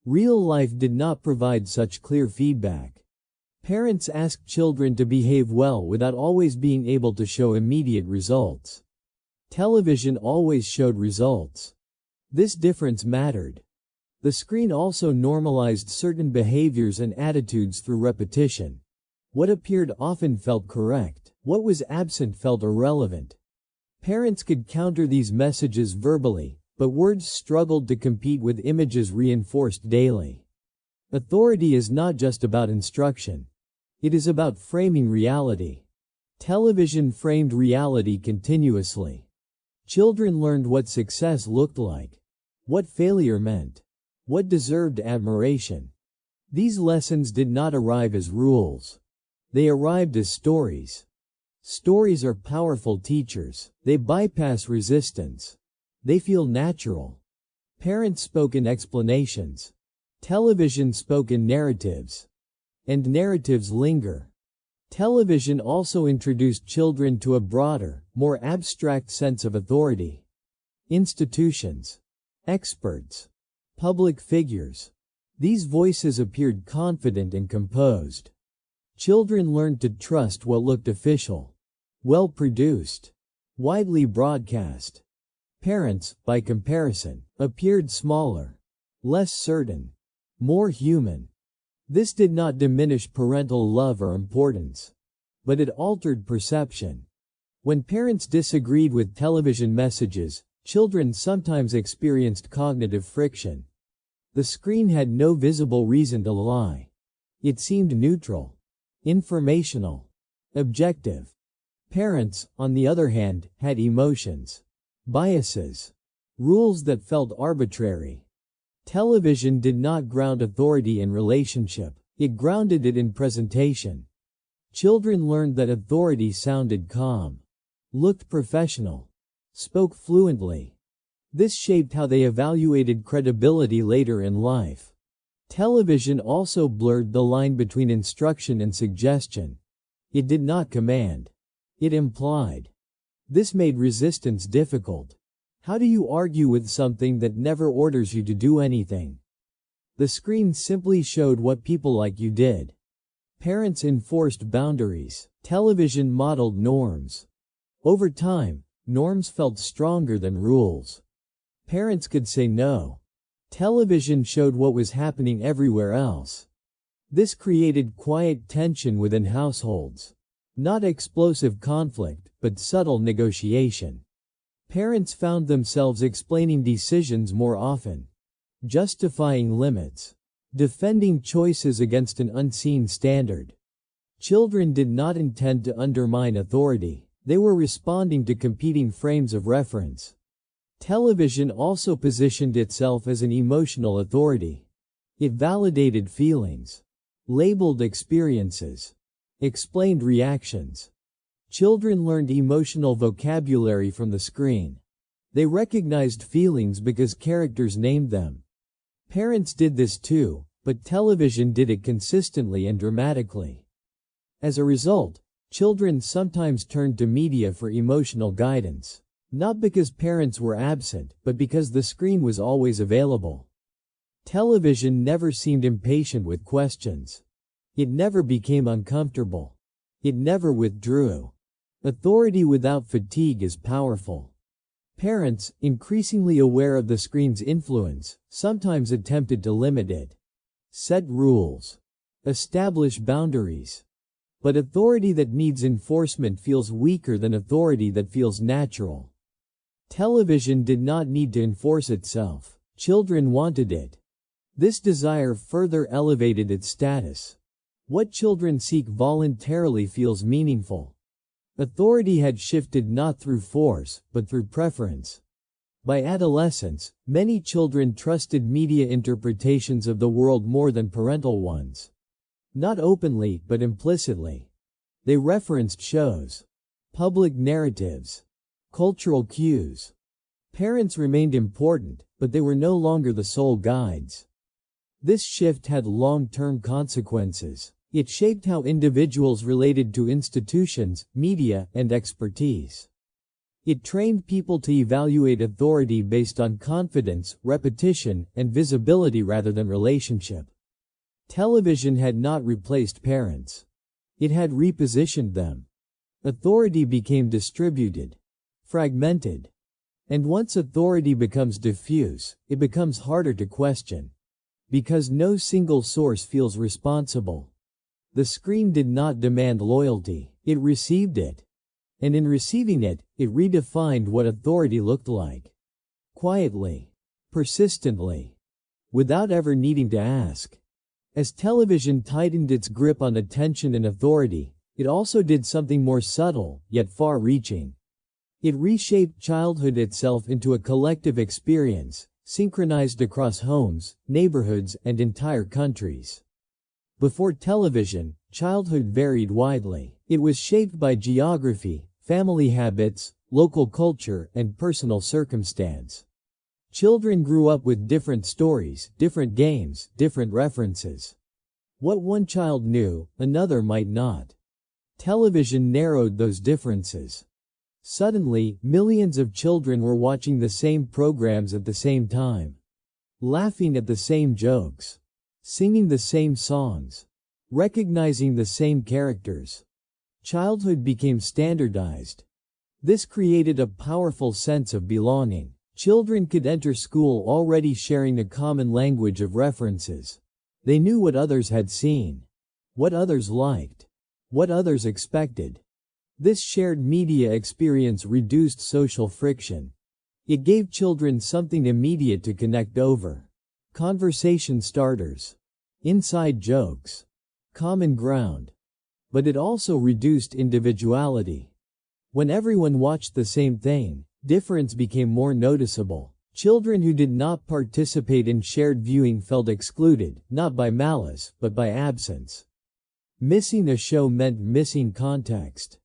Real life did not provide such clear feedback. Parents asked children to behave well without always being able to show immediate results. Television always showed results. This difference mattered. The screen also normalized certain behaviors and attitudes through repetition. What appeared often felt correct. What was absent felt irrelevant. Parents could counter these messages verbally, but words struggled to compete with images reinforced daily. Authority is not just about instruction. It is about framing reality. Television framed reality continuously. Children learned what success looked like, what failure meant, what deserved admiration. These lessons did not arrive as rules. They arrived as stories. Stories are powerful teachers. They bypass resistance. They feel natural. Parents spoke in explanations. Television spoke in narratives. And narratives linger. Television also introduced children to a broader, more abstract sense of authority. Institutions, experts, public figures. These voices appeared confident and composed. Children learned to trust what looked official, well-produced, widely broadcast. Parents, by comparison, appeared smaller, less certain, more human. This did not diminish parental love or importance, but it altered perception. When parents disagreed with television messages, children sometimes experienced cognitive friction. The screen had no visible reason to lie. It seemed neutral, informational, objective. Parents, on the other hand, had emotions, biases, rules that felt arbitrary. Television did not ground authority in relationship, it grounded it in presentation. Children learned that authority sounded calm, looked professional, spoke fluently. This shaped how they evaluated credibility later in life. Television also blurred the line between instruction and suggestion. It did not command. It implied. This made resistance difficult. How do you argue with something that never orders you to do anything? The screen simply showed what people like you did. Parents enforced boundaries. Television modeled norms. Over time, norms felt stronger than rules. Parents could say no. Television showed what was happening everywhere else. This created quiet tension within households. Not explosive conflict, but subtle negotiation. Parents found themselves explaining decisions more often, justifying limits, defending choices against an unseen standard. Children did not intend to undermine authority. They were responding to competing frames of reference. Television also positioned itself as an emotional authority. It validated feelings, labeled experiences, explained reactions. Children learned emotional vocabulary from the screen. They recognized feelings because characters named them. Parents did this too, but television did it consistently and dramatically. As a result, children sometimes turned to media for emotional guidance. Not because parents were absent, but because the screen was always available. Television never seemed impatient with questions. It never became uncomfortable. It never withdrew. Authority without fatigue is powerful. Parents, increasingly aware of the screen's influence, sometimes attempted to limit it. Set rules. Establish boundaries. But authority that needs enforcement feels weaker than authority that feels natural. Television did not need to enforce itself. Children wanted it. This desire further elevated its status. What children seek voluntarily feels meaningful. Authority had shifted not through force, but through preference. By adolescence, many children trusted media interpretations of the world more than parental ones. Not openly, but implicitly. They referenced shows, public narratives, Cultural cues. Parents remained important, but they were no longer the sole guides. This shift had long-term consequences. It shaped how individuals related to institutions, media, and expertise. It trained people to evaluate authority based on confidence, repetition, and visibility rather than relationship. Television had not replaced parents. It had repositioned them. Authority became distributed, fragmented. And once authority becomes diffuse, it becomes harder to question. Because no single source feels responsible. The screen did not demand loyalty, it received it. And in receiving it, it redefined what authority looked like. Quietly. Persistently. Without ever needing to ask. As television tightened its grip on attention and authority, it also did something more subtle, yet far-reaching. It reshaped childhood itself into a collective experience, synchronized across homes, neighborhoods, and entire countries. Before television, childhood varied widely. It was shaped by geography, family habits, local culture, and personal circumstance. Children grew up with different stories, different games, different references. What one child knew, another might not. Television narrowed those differences. Suddenly, millions of children were watching the same programs at the same time. Laughing at the same jokes. Singing the same songs. Recognizing the same characters. Childhood became standardized. This created a powerful sense of belonging. Children could enter school already sharing a common language of references. They knew what others had seen. What others liked. What others expected. This shared media experience reduced social friction. It gave children something immediate to connect over. Conversation starters. Inside jokes. Common ground. But it also reduced individuality. When everyone watched the same thing, difference became more noticeable. Children who did not participate in shared viewing felt excluded, not by malice, but by absence. Missing a show meant missing context.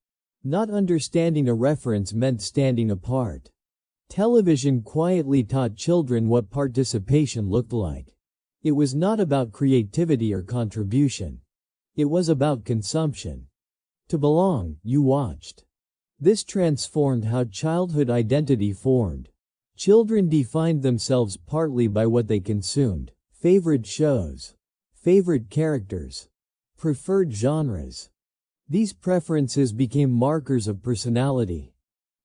Not understanding a reference meant standing apart. Television quietly taught children what participation looked like. It was not about creativity or contribution. It was about consumption. To belong, you watched. This transformed how childhood identity formed. Children defined themselves partly by what they consumed. Favorite shows. Favorite characters. Preferred genres. These preferences became markers of personality.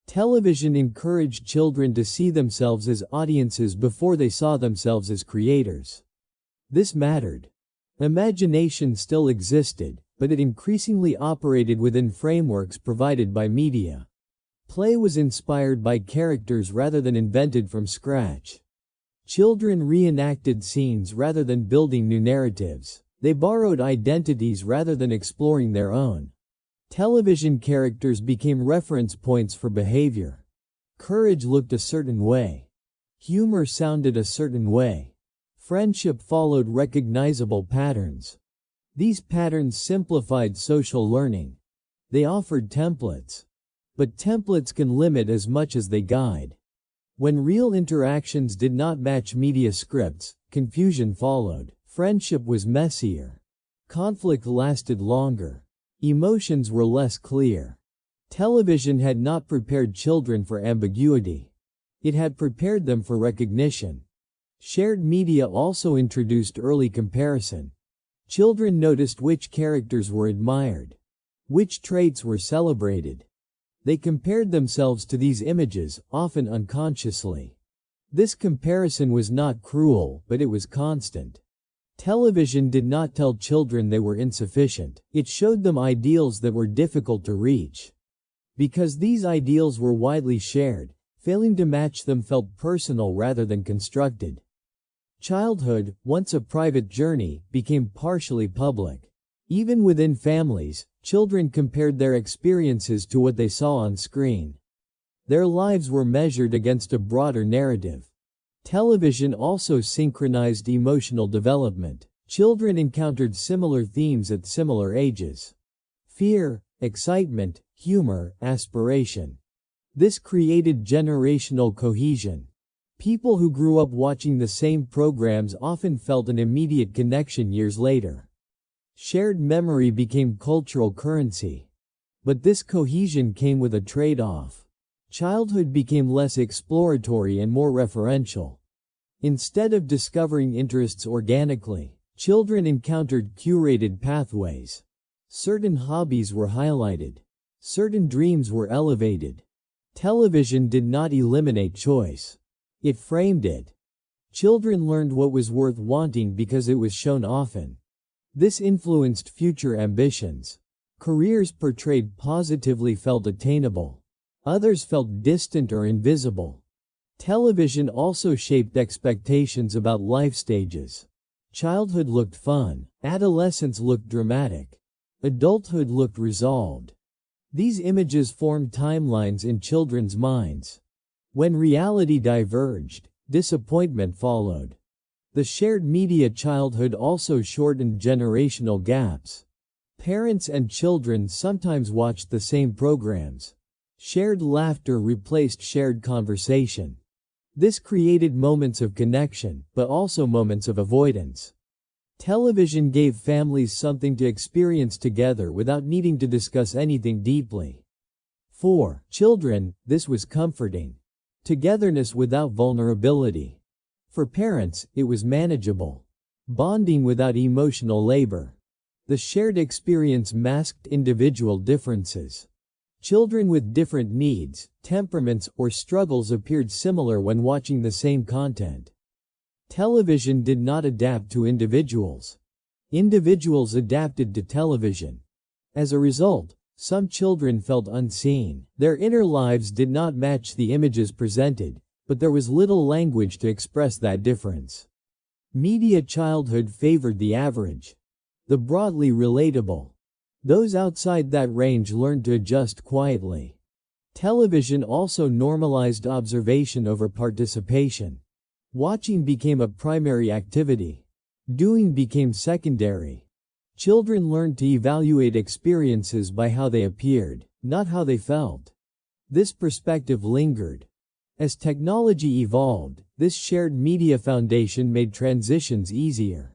Television encouraged children to see themselves as audiences before they saw themselves as creators. This mattered. Imagination still existed, but it increasingly operated within frameworks provided by media. Play was inspired by characters rather than invented from scratch. Children reenacted scenes rather than building new narratives. They borrowed identities rather than exploring their own. Television characters became reference points for behavior. Courage looked a certain way. Humor sounded a certain way. Friendship followed recognizable patterns. These patterns simplified social learning. They offered templates. But templates can limit as much as they guide. When real interactions did not match media scripts, confusion followed. Friendship was messier. Conflict lasted longer. Emotions were less clear. Television had not prepared children for ambiguity. It had prepared them for recognition. Shared media also introduced early comparison. Children noticed which characters were admired. Which traits were celebrated. They compared themselves to these images, often unconsciously. This comparison was not cruel, but it was constant. Television did not tell children they were insufficient. It showed them ideals that were difficult to reach. Because these ideals were widely shared, failing to match them felt personal rather than constructed. Childhood, once a private journey, became partially public. Even within families, children compared their experiences to what they saw on screen. Their lives were measured against a broader narrative. Television also synchronized emotional development. Children encountered similar themes at similar ages. Fear, excitement, humor, aspiration. This created generational cohesion. People who grew up watching the same programs often felt an immediate connection years later. Shared memory became cultural currency. But this cohesion came with a trade-off. Childhood became less exploratory and more referential. Instead of discovering interests organically, children encountered curated pathways. Certain hobbies were highlighted. Certain dreams were elevated. Television did not eliminate choice. It framed it. Children learned what was worth wanting because it was shown often. This influenced future ambitions. Careers portrayed positively felt attainable. Others felt distant or invisible. Television also shaped expectations about life stages. Childhood looked fun. Adolescence looked dramatic. Adulthood looked resolved. These images formed timelines in children's minds. When reality diverged, disappointment followed. The shared media childhood also shortened generational gaps. Parents and children sometimes watched the same programs. Shared laughter replaced shared conversation. This created moments of connection, but also moments of avoidance. Television gave families something to experience together without needing to discuss anything deeply. For children, this was comforting. Togetherness without vulnerability. For parents, it was manageable. Bonding without emotional labor. The shared experience masked individual differences. Children with different needs, temperaments, or struggles appeared similar when watching the same content. Television did not adapt to individuals. Individuals adapted to television. As a result, some children felt unseen. Their inner lives did not match the images presented, but there was little language to express that difference. Media childhood favored the average. The broadly relatable. Those outside that range learned to adjust quietly. Television also normalized observation over participation. Watching became a primary activity. Doing became secondary. Children learned to evaluate experiences by how they appeared, not how they felt. This perspective lingered. As technology evolved, this shared media foundation made transitions easier.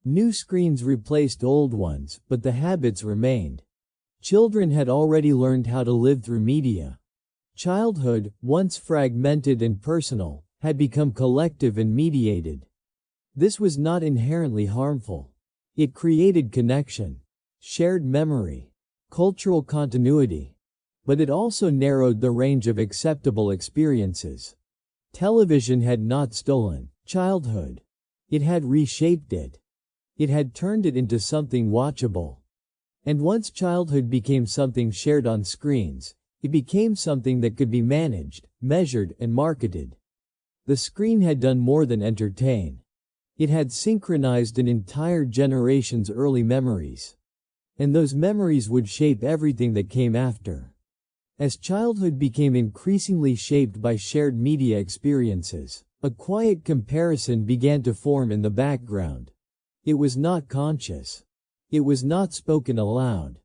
New screens replaced old ones, but the habits remained. Children had already learned how to live through media. Childhood, once fragmented and personal, had become collective and mediated. This was not inherently harmful. It created connection, shared memory, cultural continuity. But it also narrowed the range of acceptable experiences. Television had not stolen childhood. It had reshaped it. It had turned it into something watchable. And once childhood became something shared on screens, it became something that could be managed, measured, and marketed. The screen had done more than entertain. It had synchronized an entire generation's early memories. And those memories would shape everything that came after. As childhood became increasingly shaped by shared media experiences, a quiet comparison began to form in the background. It was not conscious. It was not spoken aloud.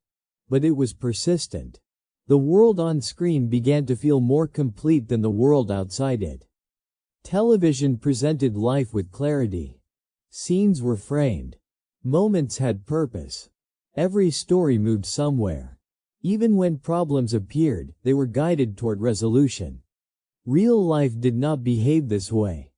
But it was persistent. The world on screen began to feel more complete than the world outside it. Television presented life with clarity. Scenes were framed. Moments had purpose. Every story moved somewhere. Even when problems appeared, they were guided toward resolution. Real life did not behave this way.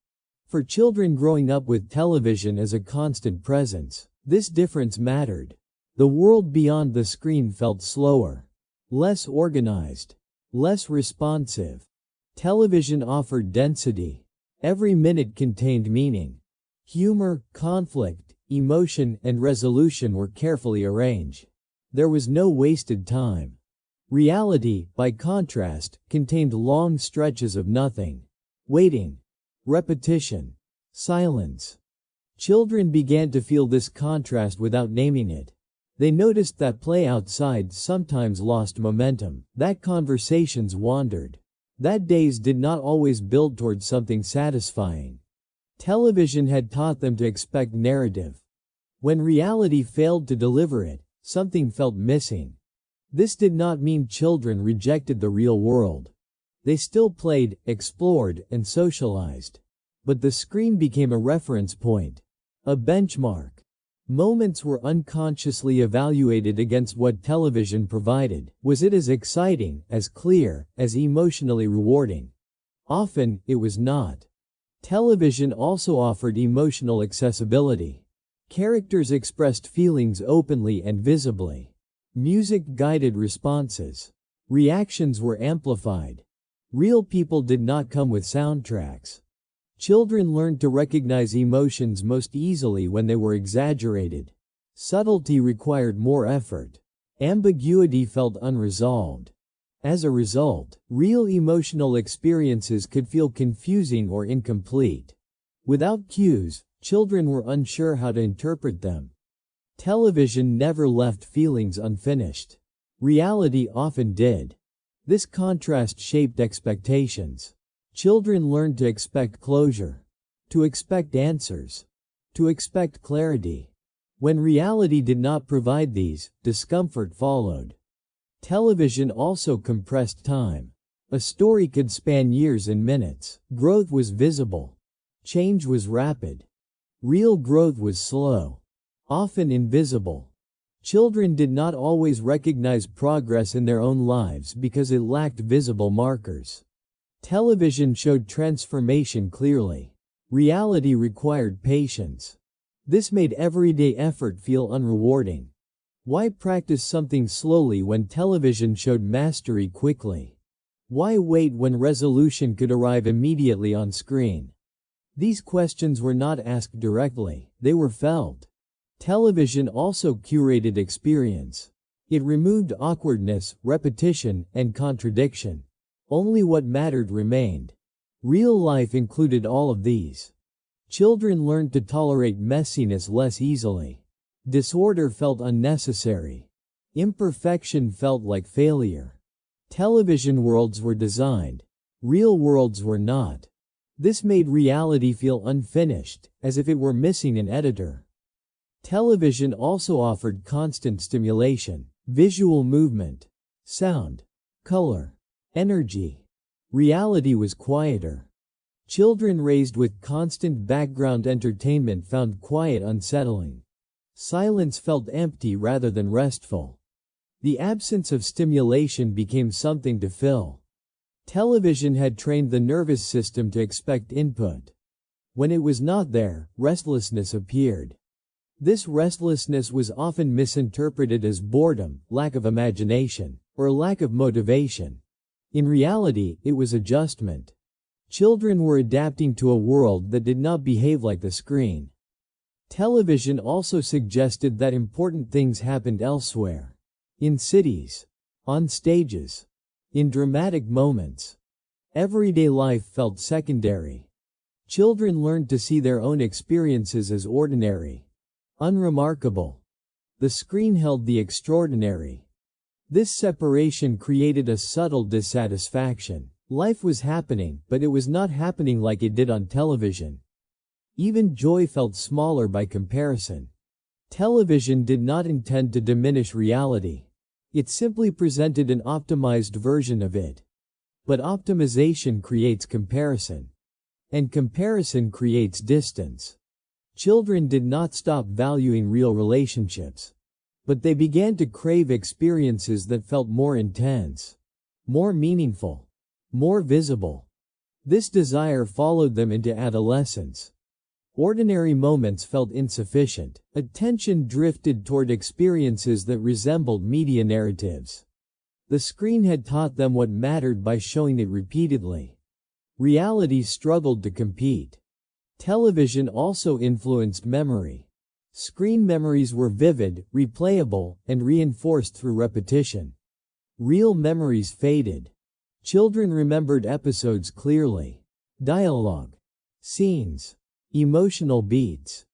For children growing up with television as a constant presence, this difference mattered. The world beyond the screen felt slower, less organized, less responsive. Television offered density. Every minute contained meaning. Humor, conflict, emotion, and resolution were carefully arranged. There was no wasted time. Reality, by contrast, contained long stretches of nothing. Waiting. Repetition. Silence. Children began to feel this contrast without naming it. They noticed that play outside sometimes lost momentum, that conversations wandered, that days did not always build toward something satisfying. Television had taught them to expect narrative. When reality failed to deliver it, something felt missing. This did not mean children rejected the real world. They still played, explored, and socialized. But the screen became a reference point, a benchmark. Moments were unconsciously evaluated against what television provided. Was it as exciting, as clear, as emotionally rewarding? Often, it was not. Television also offered emotional accessibility. Characters expressed feelings openly and visibly. Music guided responses. Reactions were amplified. Real people did not come with soundtracks. Children learned to recognize emotions most easily when they were exaggerated. Subtlety required more effort. Ambiguity felt unresolved. As a result, real emotional experiences could feel confusing or incomplete. Without cues, children were unsure how to interpret them. Television never left feelings unfinished. Reality often did. This contrast shaped expectations. Children learned to expect closure, to expect answers, to expect clarity. When reality did not provide these, discomfort followed. Television also compressed time. A story could span years in minutes. Growth was visible. Change was rapid. Real growth was slow, often invisible. Children did not always recognize progress in their own lives because it lacked visible markers. Television showed transformation clearly. Reality required patience. This made everyday effort feel unrewarding. Why practice something slowly when television showed mastery quickly? Why wait when resolution could arrive immediately on screen? These questions were not asked directly, they were felt. Television also curated experience. It removed awkwardness, repetition, and contradiction. Only what mattered remained. Real life included all of these. Children learned to tolerate messiness less easily. Disorder felt unnecessary. Imperfection felt like failure. Television worlds were designed. Real worlds were not. This made reality feel unfinished, as if it were missing an editor. Television also offered constant stimulation, visual movement, sound, color, energy. Reality was quieter. Children raised with constant background entertainment found quiet unsettling. Silence felt empty rather than restful. The absence of stimulation became something to fill. Television had trained the nervous system to expect input. When it was not there, restlessness appeared. This restlessness was often misinterpreted as boredom, lack of imagination, or lack of motivation. In reality, it was adjustment. Children were adapting to a world that did not behave like the screen. Television also suggested that important things happened elsewhere. In cities. On stages. In dramatic moments. Everyday life felt secondary. Children learned to see their own experiences as ordinary, unremarkable. The screen held the extraordinary. This separation created a subtle dissatisfaction. Life was happening, but it was not happening like it did on television. Even joy felt smaller by comparison. Television did not intend to diminish reality. It simply presented an optimized version of it. But optimization creates comparison. And comparison creates distance. Children did not stop valuing real relationships. But they began to crave experiences that felt more intense, more meaningful, more visible. This desire followed them into adolescence. Ordinary moments felt insufficient. Attention drifted toward experiences that resembled media narratives. The screen had taught them what mattered by showing it repeatedly. Reality struggled to compete. Television also influenced memory. Screen memories were vivid, replayable, and reinforced through repetition. Real memories faded. Children remembered episodes clearly. Dialogue, scenes, emotional beats.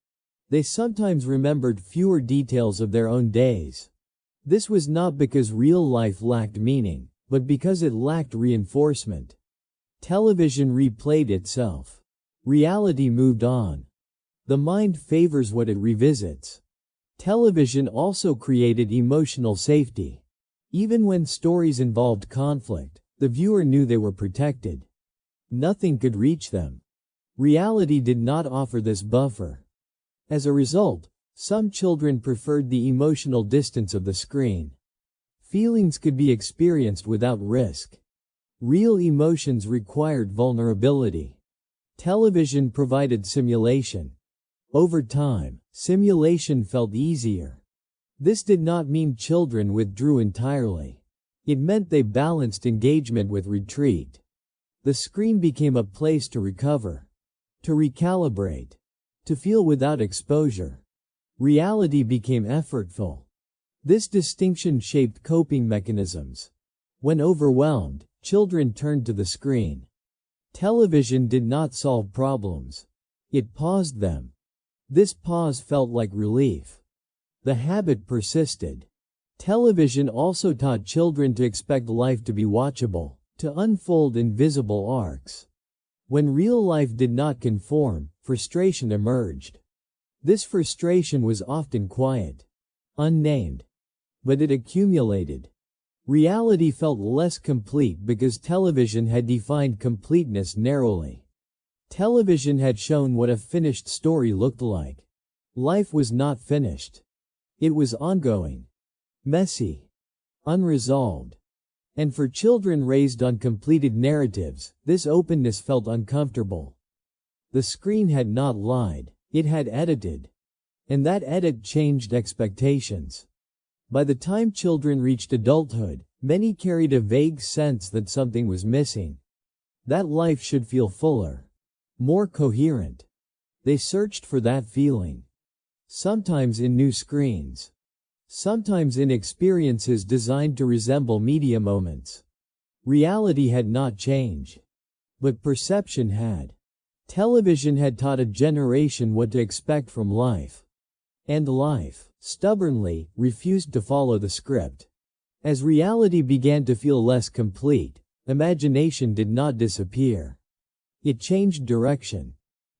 They sometimes remembered fewer details of their own days. This was not because real life lacked meaning, but because it lacked reinforcement. Television replayed itself. Reality moved on. The mind favors what it revisits. Television also created emotional safety. Even when stories involved conflict, The viewer knew they were protected. Nothing could reach them. Reality did not offer this buffer. As a result, some children preferred the emotional distance of the screen. Feelings could be experienced without risk. Real emotions required vulnerability. Television provided simulation. Over time, simulation felt easier. This did not mean children withdrew entirely. It meant they balanced engagement with retreat. The screen became a place to recover, to recalibrate, to feel without exposure. Reality became effortful. This distinction shaped coping mechanisms. When overwhelmed, children turned to the screen. Television did not solve problems. It paused them. This pause felt like relief. The habit persisted. Television also taught children to expect life to be watchable, to unfold in visible arcs. When real life did not conform, frustration emerged. This frustration was often quiet, unnamed, but it accumulated. Reality felt less complete because television had defined completeness narrowly. Television had shown what a finished story looked like. Life was not finished. It was ongoing, messy, unresolved. And for children raised on completed narratives, this openness felt uncomfortable. The screen had not lied, it had edited. And that edit changed expectations. By the time children reached adulthood, many carried a vague sense that something was missing. That life should feel fuller, more coherent. They searched for that feeling. Sometimes in new screens. Sometimes in experiences designed to resemble media moments. Reality had not changed. But perception had. Television had taught a generation what to expect from life. And life, stubbornly, refused to follow the script. As reality began to feel less complete, imagination did not disappear. It changed direction.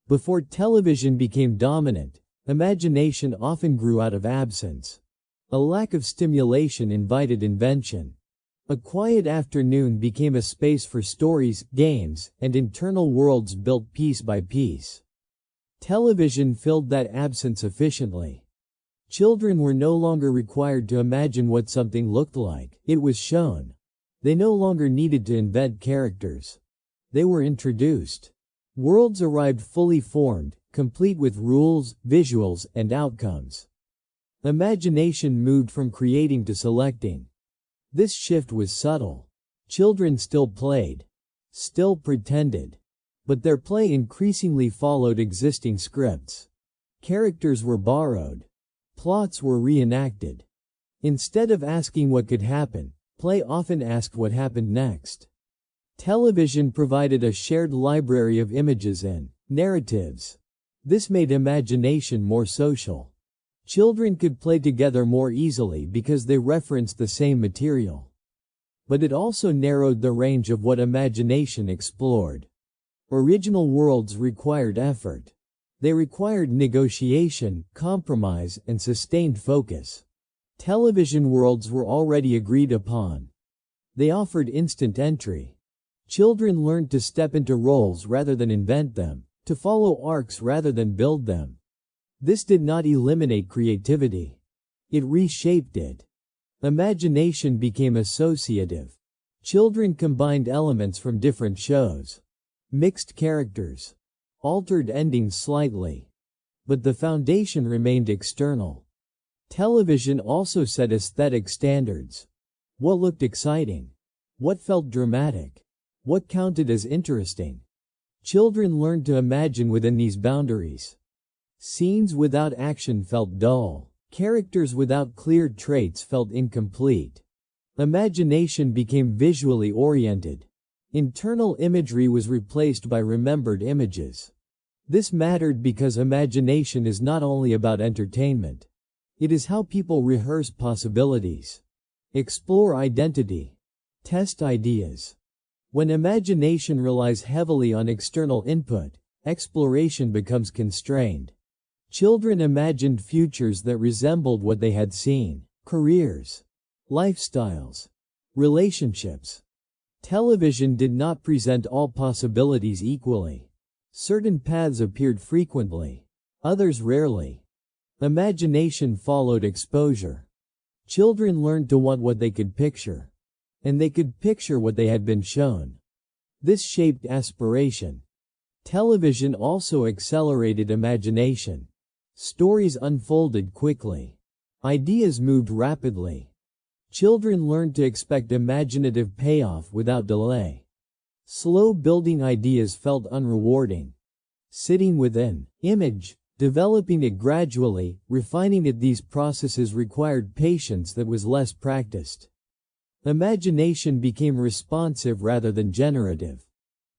Before television became dominant, imagination often grew out of absence. A lack of stimulation invited invention. A quiet afternoon became a space for stories, games, and internal worlds built piece by piece. Television filled that absence efficiently. Children were no longer required to imagine what something looked like. It was shown. They no longer needed to invent characters. They were introduced. Worlds arrived fully formed, complete with rules, visuals, and outcomes. Imagination moved from creating to selecting. This shift was subtle. Children still played, still pretended, but their play increasingly followed existing scripts. Characters were borrowed. Plots were reenacted. Instead of asking what could happen, play often asked what happened next. Television provided a shared library of images and narratives. This made imagination more social. Children could play together more easily because they referenced the same material. But it also narrowed the range of what imagination explored. Original worlds required effort. They required negotiation, compromise, and sustained focus. Television worlds were already agreed upon. They offered instant entry. Children learned to step into roles rather than invent them, to follow arcs rather than build them. This did not eliminate creativity. It reshaped it. Imagination became associative. Children combined elements from different shows, mixed characters, altered endings slightly. But the foundation remained external. Television also set aesthetic standards. What looked exciting? What felt dramatic? What counted as interesting? Children learned to imagine within these boundaries. Scenes without action felt dull. Characters without clear traits felt incomplete. Imagination became visually oriented. Internal imagery was replaced by remembered images. This mattered because imagination is not only about entertainment. It is how people rehearse possibilities, explore identity, test ideas. When imagination relies heavily on external input, exploration becomes constrained. Children imagined futures that resembled what they had seen: careers, lifestyles, relationships. Television did not present all possibilities equally. Certain paths appeared frequently, others rarely. Imagination followed exposure. Children learned to want what they could picture, and they could picture what they had been shown. This shaped aspiration. Television also accelerated imagination. Stories unfolded quickly. Ideas moved rapidly. Children learned to expect imaginative payoff without delay. Slow building ideas felt unrewarding. Sitting with an image, developing it gradually, refining it, these processes required patience that was less practiced. Imagination became responsive rather than generative.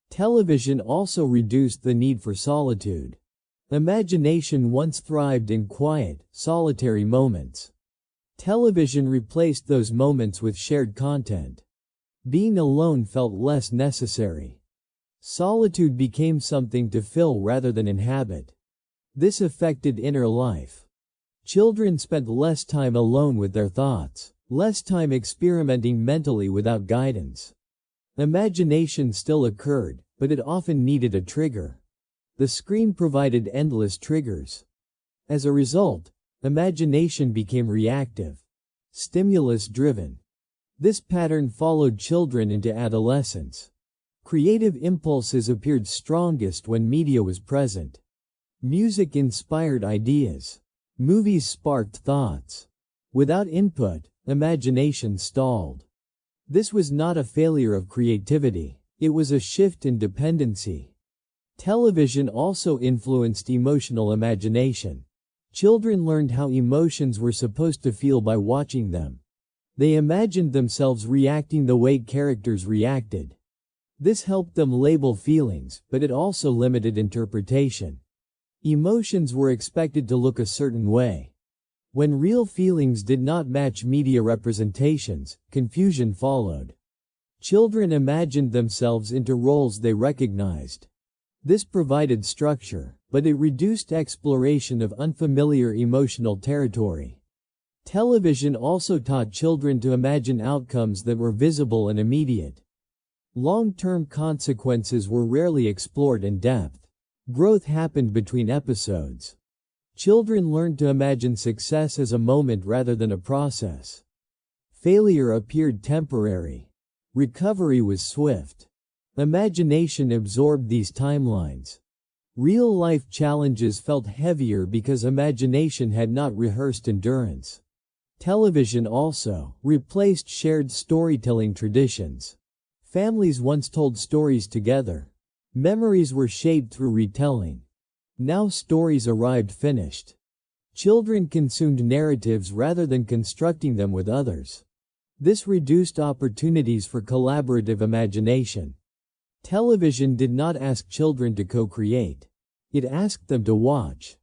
Television also reduced the need for solitude. Imagination once thrived in quiet, solitary moments. Television replaced those moments with shared content. Being alone felt less necessary. Solitude became something to fill rather than inhabit. This affected inner life. Children spent less time alone with their thoughts, less time experimenting mentally without guidance. Imagination still occurred, but it often needed a trigger. The screen provided endless triggers. As a result, imagination became reactive, stimulus-driven. This pattern followed children into adolescence. Creative impulses appeared strongest when media was present. Music inspired ideas. Movies sparked thoughts. Without input, imagination stalled. This was not a failure of creativity, it was a shift in dependency. Television also influenced emotional imagination. Children learned how emotions were supposed to feel by watching them. They imagined themselves reacting the way characters reacted. This helped them label feelings, but it also limited interpretation. Emotions were expected to look a certain way. When real feelings did not match media representations, confusion followed. Children imagined themselves into roles they recognized. This provided structure, but it reduced exploration of unfamiliar emotional territory. Television also taught children to imagine outcomes that were visible and immediate. Long-term consequences were rarely explored in depth. Growth happened between episodes. Children learned to imagine success as a moment rather than a process. Failure appeared temporary. Recovery was swift. Imagination absorbed these timelines. Real-life challenges felt heavier because imagination had not rehearsed endurance. Television also replaced shared storytelling traditions. Families once told stories together. Memories were shaped through retelling. Now stories arrived finished. Children consumed narratives rather than constructing them with others. This reduced opportunities for collaborative imagination. Television did not ask children to co-create. It asked them to watch.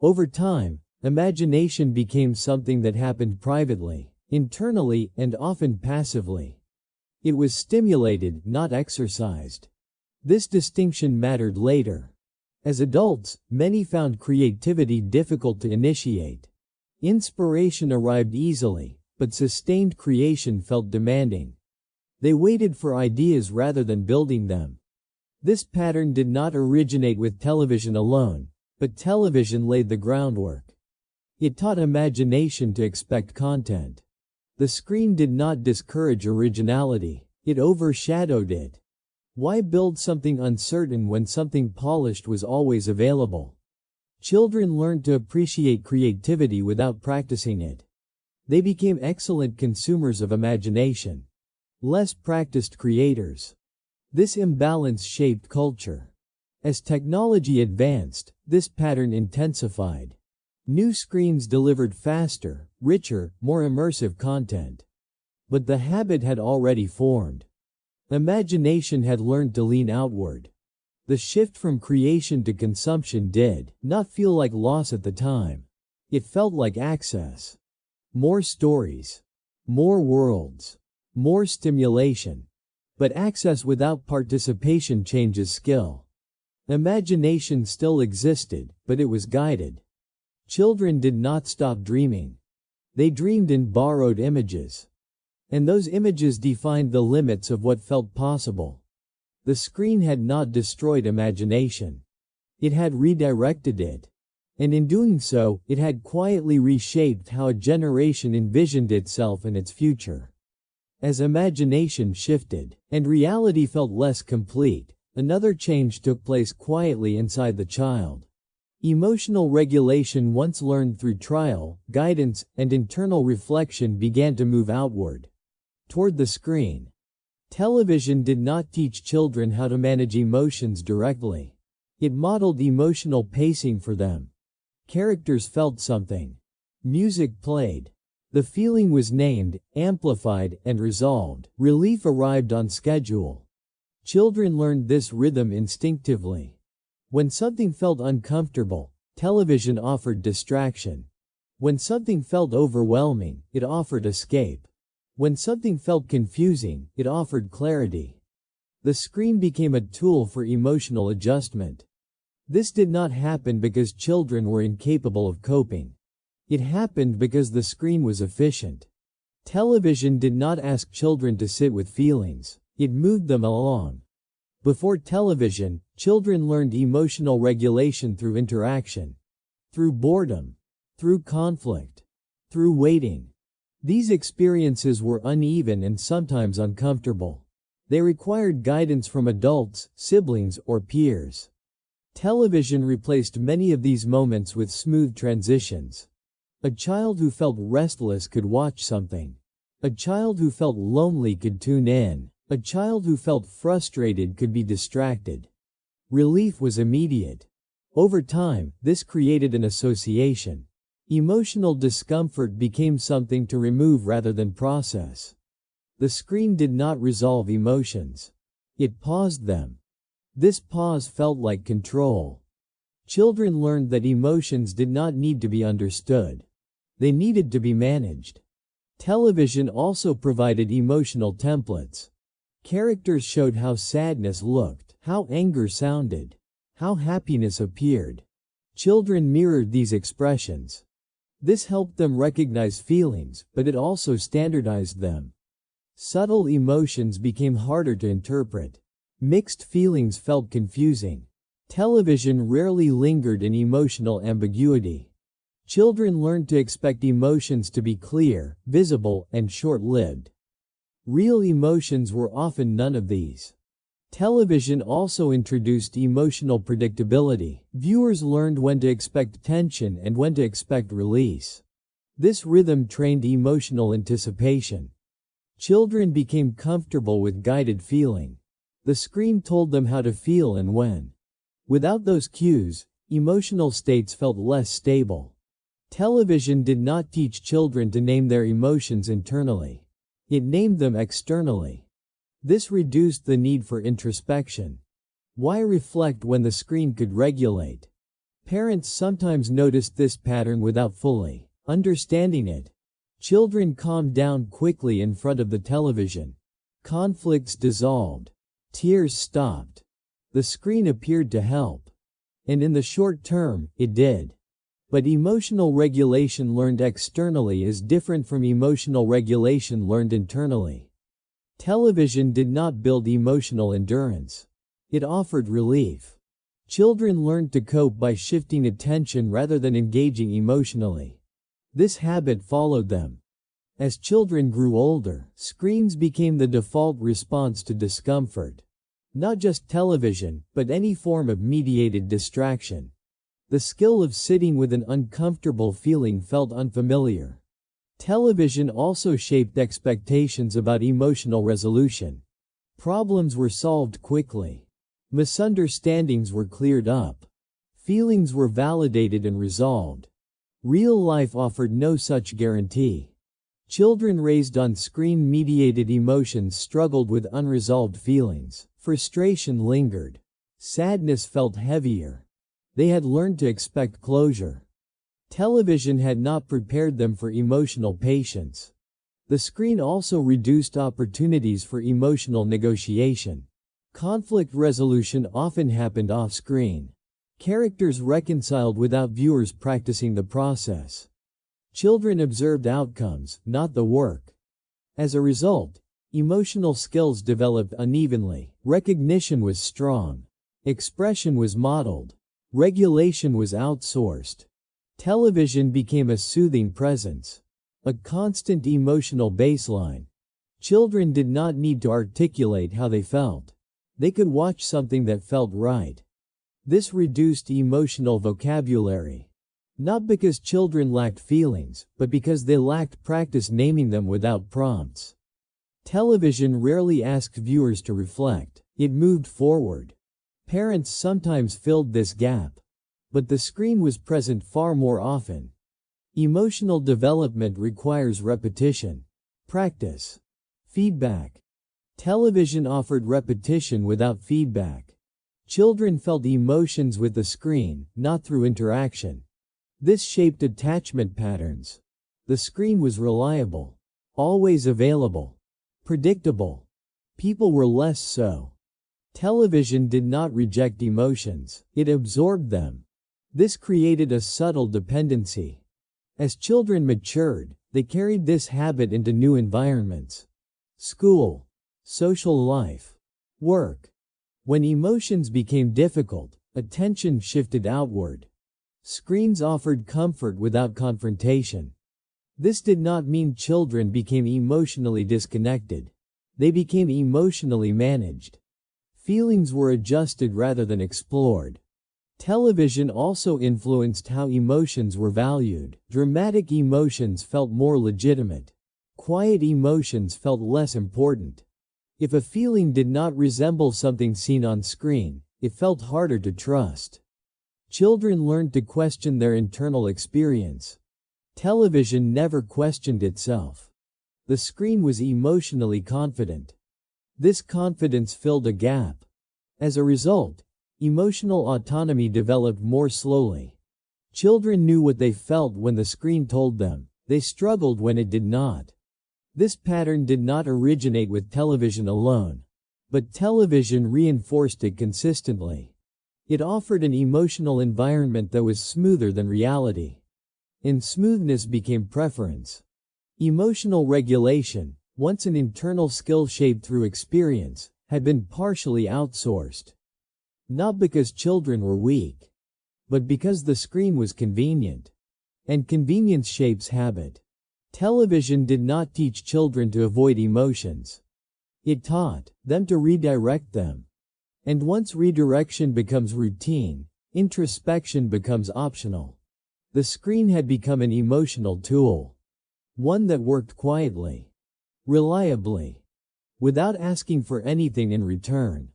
Over time, imagination became something that happened privately, internally, and often passively. It was stimulated, not exercised. This distinction mattered later. As adults, many found creativity difficult to initiate. Inspiration arrived easily, but sustained creation felt demanding. They waited for ideas rather than building them. This pattern did not originate with television alone, but television laid the groundwork. It taught imagination to expect content. The screen did not discourage originality, it overshadowed it. Why build something uncertain when something polished was always available? Children learned to appreciate creativity without practicing it. They became excellent consumers of imagination. Less practiced creators. This imbalance shaped culture. As technology advanced, this pattern intensified. New screens delivered faster, richer, more immersive content. But the habit had already formed. Imagination had learned to lean outward. The shift from creation to consumption did not feel like loss at the time. It felt like access. More stories. More worlds. More stimulation. But access without participation changes skill. Imagination still existed, but it was guided. Children did not stop dreaming. They dreamed in borrowed images. And those images defined the limits of what felt possible. The screen had not destroyed imagination. It had redirected it. And in doing so, it had quietly reshaped how a generation envisioned itself and its future. As imagination shifted, and reality felt less complete, another change took place quietly inside the child. Emotional regulation, once learned through trial, guidance, and internal reflection, began to move outward, toward the screen. Television did not teach children how to manage emotions directly. It modeled emotional pacing for them. Characters felt something. Music played. The feeling was named, amplified, and resolved. Relief arrived on schedule. Children learned this rhythm instinctively. When something felt uncomfortable, television offered distraction. When something felt overwhelming, it offered escape. When something felt confusing, it offered clarity. The screen became a tool for emotional adjustment. This did not happen because children were incapable of coping. It happened because the screen was efficient. Television did not ask children to sit with feelings. It moved them along. Before television, children learned emotional regulation through interaction, through boredom, through conflict, through waiting. These experiences were uneven and sometimes uncomfortable. They required guidance from adults, siblings, or peers. Television replaced many of these moments with smooth transitions. A child who felt restless could watch something. A child who felt lonely could tune in. A child who felt frustrated could be distracted. Relief was immediate. Over time, this created an association. Emotional discomfort became something to remove rather than process. The screen did not resolve emotions. It paused them. This pause felt like control. Children learned that emotions did not need to be understood. They needed to be managed. Television also provided emotional templates. Characters showed how sadness looked, how anger sounded, how happiness appeared. Children mirrored these expressions. This helped them recognize feelings, but it also standardized them. Subtle emotions became harder to interpret. Mixed feelings felt confusing. Television rarely lingered in emotional ambiguity. Children learned to expect emotions to be clear, visible, and short-lived. Real emotions were often none of these. Television also introduced emotional predictability. Viewers learned when to expect tension and when to expect release. This rhythm trained emotional anticipation. Children became comfortable with guided feeling. The screen told them how to feel and when. Without those cues, emotional states felt less stable. Television did not teach children to name their emotions internally. It named them externally. This reduced the need for introspection. Why reflect when the screen could regulate? Parents sometimes noticed this pattern without fully understanding it. Children calmed down quickly in front of the television. Conflicts dissolved. Tears stopped. The screen appeared to help. And in the short term, it did. But emotional regulation learned externally is different from emotional regulation learned internally. Television did not build emotional endurance. It offered relief. Children learned to cope by shifting attention rather than engaging emotionally. This habit followed them. As children grew older, screens became the default response to discomfort. Not just television, but any form of mediated distraction. The skill of sitting with an uncomfortable feeling felt unfamiliar. Television also shaped expectations about emotional resolution. Problems were solved quickly. Misunderstandings were cleared up. Feelings were validated and resolved. Real life offered no such guarantee. Children raised on screen-mediated emotions struggled with unresolved feelings. Frustration lingered. Sadness felt heavier. They had learned to expect closure. Television had not prepared them for emotional patience. The screen also reduced opportunities for emotional negotiation. Conflict resolution often happened off-screen. Characters reconciled without viewers practicing the process. Children observed outcomes, not the work. As a result, emotional skills developed unevenly. Recognition was strong. Expression was modeled. Regulation was outsourced. Television became a soothing presence, a constant emotional baseline. Children did not need to articulate how they felt. They could watch something that felt right. This reduced emotional vocabulary. Not because children lacked feelings, but because they lacked practice naming them without prompts. Television rarely asked viewers to reflect. It moved forward. Parents sometimes filled this gap, but the screen was present far more often. Emotional development requires repetition, practice, feedback. Television offered repetition without feedback. Children felt emotions with the screen, not through interaction. This shaped attachment patterns. The screen was reliable, always available, predictable. People were less so. Television did not reject emotions, it absorbed them. This created a subtle dependency. As children matured, they carried this habit into new environments. School, social life, work. When emotions became difficult, attention shifted outward. Screens offered comfort without confrontation. This did not mean children became emotionally disconnected. They became emotionally managed. Feelings were adjusted rather than explored. Television also influenced how emotions were valued. Dramatic emotions felt more legitimate. Quiet emotions felt less important. If a feeling did not resemble something seen on screen, it felt harder to trust. Children learned to question their internal experience. Television never questioned itself. The screen was emotionally confident. This confidence filled a gap. As a result, emotional autonomy developed more slowly. Children knew what they felt when the screen told them. They struggled when it did not. This pattern did not originate with television alone, but television reinforced it consistently. It offered an emotional environment that was smoother than reality. And smoothness became preference. Emotional regulation, once an internal skill shaped through experience, had been partially outsourced. Not because children were weak, but because the screen was convenient. And convenience shapes habit. Television did not teach children to avoid emotions. It taught them to redirect them. And once redirection becomes routine, introspection becomes optional. The screen had become an emotional tool. One that worked quietly, reliably, without asking for anything in return.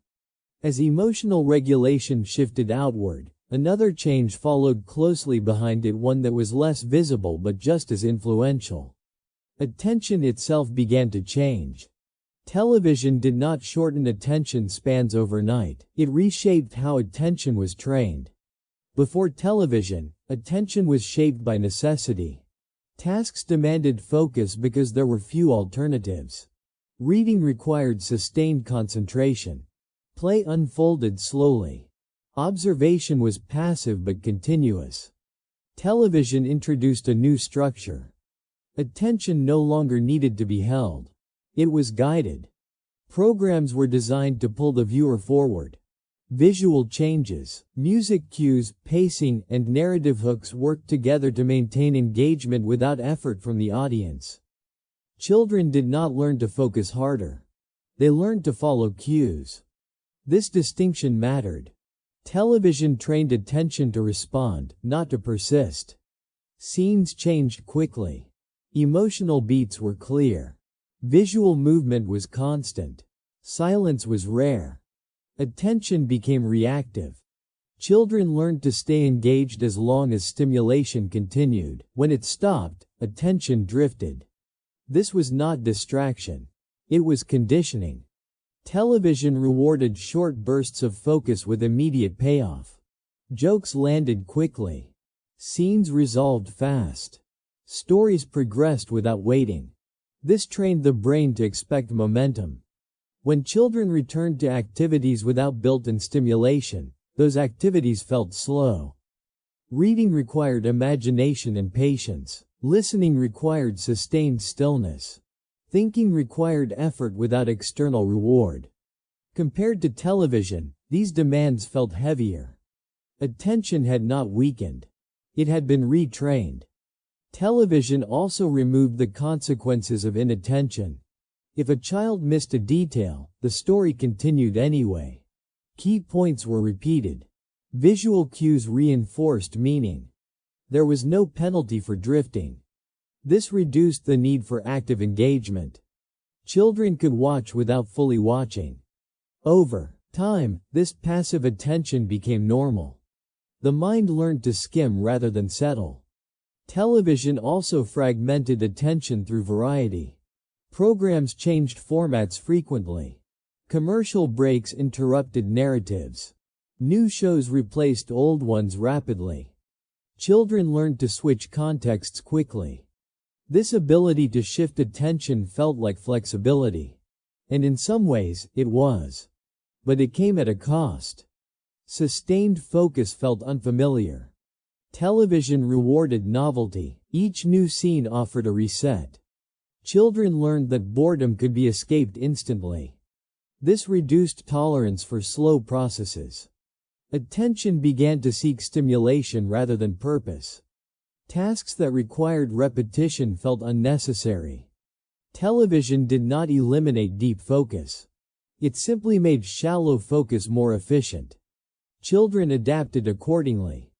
As emotional regulation shifted outward, another change followed closely behind it, one that was less visible but just as influential. Attention itself began to change. Television did not shorten attention spans overnight. It reshaped how attention was trained. Before television, attention was shaped by necessity. Tasks demanded focus because there were few alternatives. Reading required sustained concentration. Play unfolded slowly. Observation was passive but continuous. Television introduced a new structure. Attention no longer needed to be held. It was guided. Programs were designed to pull the viewer forward. Visual changes, music cues, pacing, and narrative hooks worked together to maintain engagement without effort from the audience. Children did not learn to focus harder. They learned to follow cues. This distinction mattered. Television trained attention to respond, not to persist. Scenes changed quickly. Emotional beats were clear. Visual movement was constant. Silence was rare. Attention became reactive. Children learned to stay engaged as long as stimulation continued. When it stopped, attention drifted. This was not distraction. It was conditioning. Television rewarded short bursts of focus with immediate payoff. Jokes landed quickly. Scenes resolved fast. Stories progressed without waiting. This trained the brain to expect momentum. When children returned to activities without built-in stimulation, those activities felt slow. Reading required imagination and patience. Listening required sustained stillness. Thinking required effort without external reward. Compared to television, these demands felt heavier. Attention had not weakened. It had been retrained. Television also removed the consequences of inattention. If a child missed a detail, the story continued anyway. Key points were repeated. Visual cues reinforced meaning. There was no penalty for drifting. This reduced the need for active engagement. Children could watch without fully watching. Over time, this passive attention became normal. The mind learned to skim rather than settle. Television also fragmented attention through variety. Programs changed formats frequently. Commercial breaks interrupted narratives. New shows replaced old ones rapidly. Children learned to switch contexts quickly. This ability to shift attention felt like flexibility. And in some ways, it was. But it came at a cost. Sustained focus felt unfamiliar. Television rewarded novelty. Each new scene offered a reset. Children learned that boredom could be escaped instantly. This reduced tolerance for slow processes. Attention began to seek stimulation rather than purpose. Tasks that required repetition felt unnecessary. Television did not eliminate deep focus. It simply made shallow focus more efficient. Children adapted accordingly.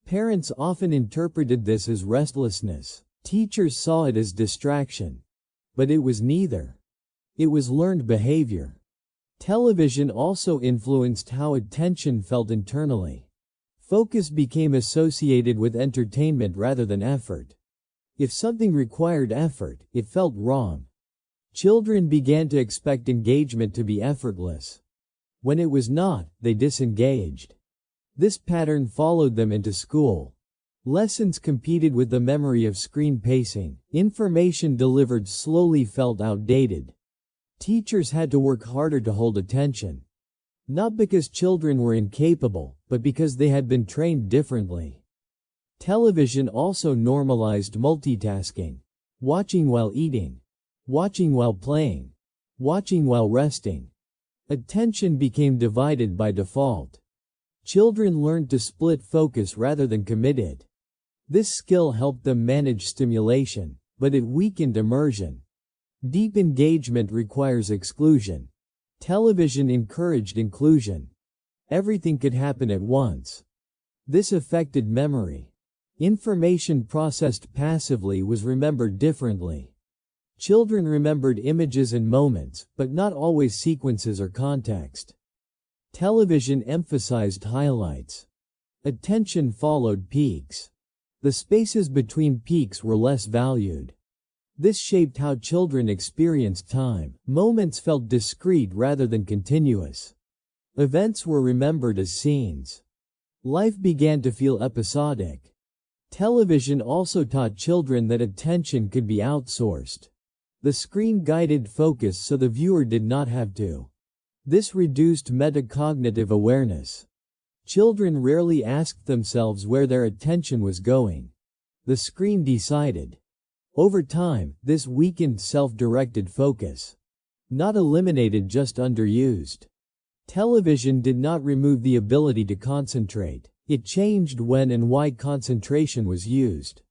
Parents often interpreted this as restlessness. Teachers saw it as distraction. But it was neither. It was learned behavior. Television also influenced how attention felt internally. Focus became associated with entertainment rather than effort. If something required effort, it felt wrong. Children began to expect engagement to be effortless. When it was not, they disengaged. This pattern followed them into school. Lessons competed with the memory of screen pacing. Information delivered slowly felt outdated. Teachers had to work harder to hold attention. Not because children were incapable, but because they had been trained differently. Television also normalized multitasking. Watching while eating. Watching while playing. Watching while resting. Attention became divided by default. Children learned to split focus rather than commit it. This skill helped them manage stimulation, but it weakened immersion. Deep engagement requires exclusion. Television encouraged inclusion. Everything could happen at once. This affected memory. Information processed passively was remembered differently. Children remembered images and moments, but not always sequences or context. Television emphasized highlights. Attention followed peaks. The spaces between peaks were less valued. This shaped how children experienced time. Moments felt discrete rather than continuous. Events were remembered as scenes. Life began to feel episodic. Television also taught children that attention could be outsourced. The screen guided focus so the viewer did not have to. This reduced metacognitive awareness. Children rarely asked themselves where their attention was going. The screen decided. Over time, this weakened self-directed focus. Not eliminated, just underused. Television did not remove the ability to concentrate. It changed when and why concentration was used.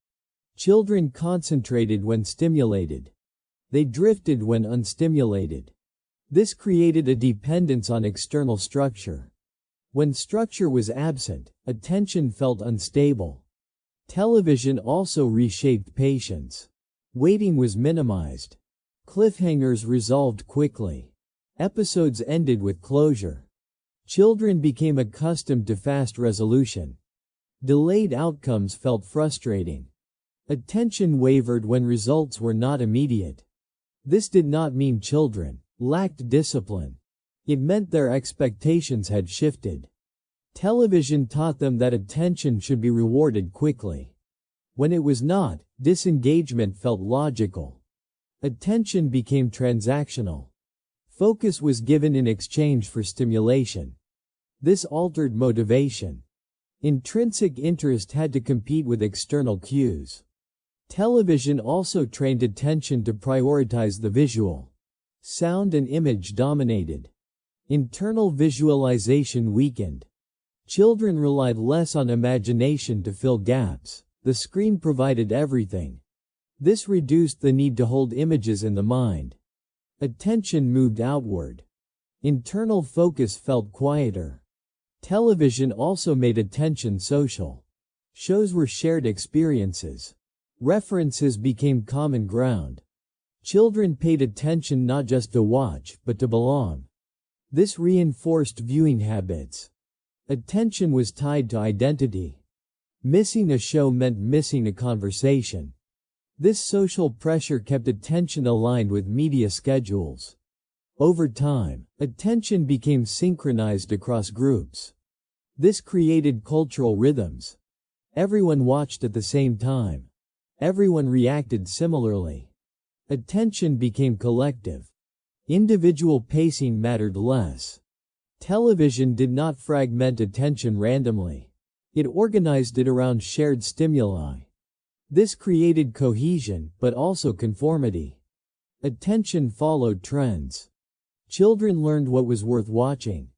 Children concentrated when stimulated. They drifted when unstimulated. This created a dependence on external structure. When structure was absent, attention felt unstable. Television also reshaped patience. Waiting was minimized. Cliffhangers resolved quickly. Episodes ended with closure. Children became accustomed to fast resolution. Delayed outcomes felt frustrating. Attention wavered when results were not immediate. This did not mean children lacked discipline. It meant their expectations had shifted. Television taught them that attention should be rewarded quickly. When it was not, disengagement felt logical. Attention became transactional. Focus was given in exchange for stimulation. This altered motivation. Intrinsic interest had to compete with external cues. Television also trained attention to prioritize the visual. Sound and image dominated. Internal visualization weakened. Children relied less on imagination to fill gaps. The screen provided everything. This reduced the need to hold images in the mind. Attention moved outward. Internal focus felt quieter. Television also made attention social. Shows were shared experiences. References became common ground. Children paid attention not just to watch, but to belong. This reinforced viewing habits. Attention was tied to identity. Missing a show meant missing a conversation. This social pressure kept attention aligned with media schedules. Over time, attention became synchronized across groups. This created cultural rhythms. Everyone watched at the same time. Everyone reacted similarly. Attention became collective. Individual pacing mattered less. Television did not fragment attention randomly. It organized it around shared stimuli. This created cohesion, but also conformity. Attention followed trends. Children learned what was worth watching.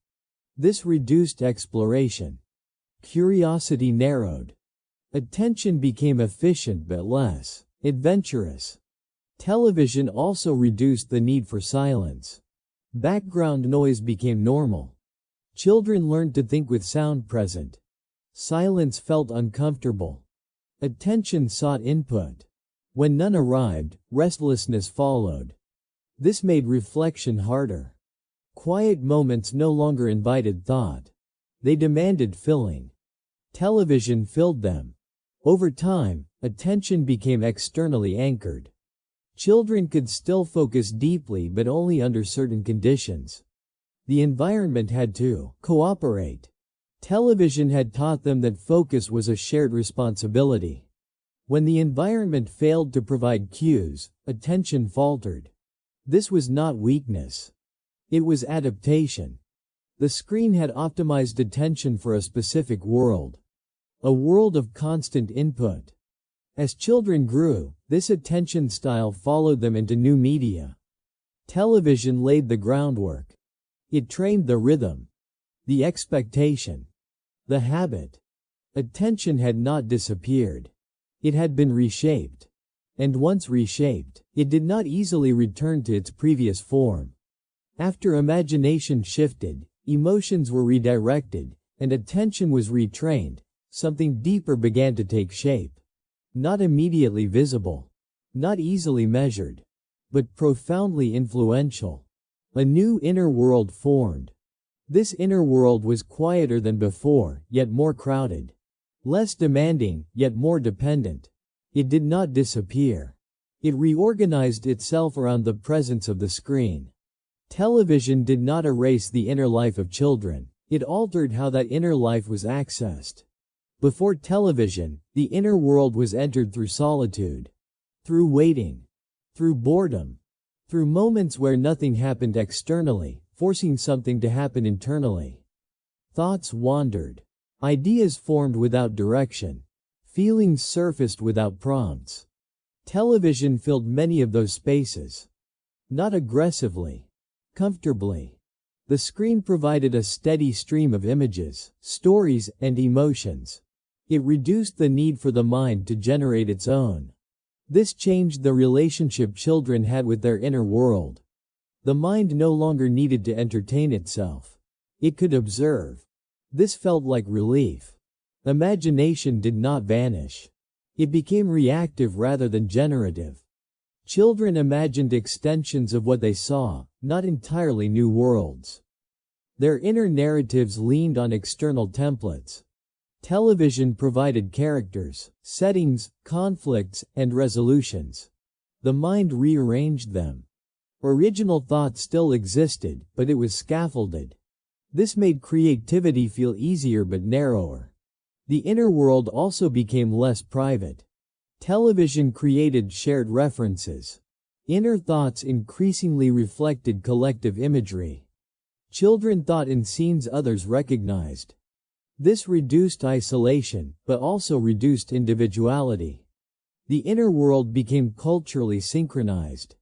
This reduced exploration. Curiosity narrowed. Attention became efficient but less adventurous. Television also reduced the need for silence. Background noise became normal. Children learned to think with sound present. Silence felt uncomfortable. Attention sought input. When none arrived, restlessness followed. This made reflection harder. Quiet moments no longer invited thought. They demanded filling. Television filled them. Over time, attention became externally anchored. Children could still focus deeply but only under certain conditions. The environment had to cooperate. Television had taught them that focus was a shared responsibility. When the environment failed to provide cues, attention faltered. This was not weakness. It was adaptation. The screen had optimized attention for a specific world. A world of constant input. As children grew, this attention style followed them into new media. Television laid the groundwork. It trained the rhythm, the expectation, the habit. Attention had not disappeared. It had been reshaped. And once reshaped, it did not easily return to its previous form. After imagination shifted, emotions were redirected, and attention was retrained, something deeper began to take shape. Not immediately visible, not easily measured, but profoundly influential. A new inner world formed. This inner world was quieter than before, yet more crowded. Less demanding, yet more dependent. It did not disappear. It reorganized itself around the presence of the screen. Television did not erase the inner life of children. It altered how that inner life was accessed. Before television, the inner world was entered through solitude, through waiting, through boredom, through moments where nothing happened externally, forcing something to happen internally. Thoughts wandered. Ideas formed without direction. Feelings surfaced without prompts. Television filled many of those spaces. Not aggressively, comfortably. The screen provided a steady stream of images, stories, and emotions. It reduced the need for the mind to generate its own. This changed the relationship children had with their inner world. The mind no longer needed to entertain itself. It could observe. This felt like relief. Imagination did not vanish. It became reactive rather than generative. Children imagined extensions of what they saw, not entirely new worlds. Their inner narratives leaned on external templates. Television provided characters, settings, conflicts, and resolutions. The mind rearranged them. Original thought still existed, but it was scaffolded. This made creativity feel easier but narrower. The inner world also became less private. Television created shared references. Inner thoughts increasingly reflected collective imagery. Children thought in scenes others recognized. This reduced isolation, but also reduced individuality. The inner world became culturally synchronized.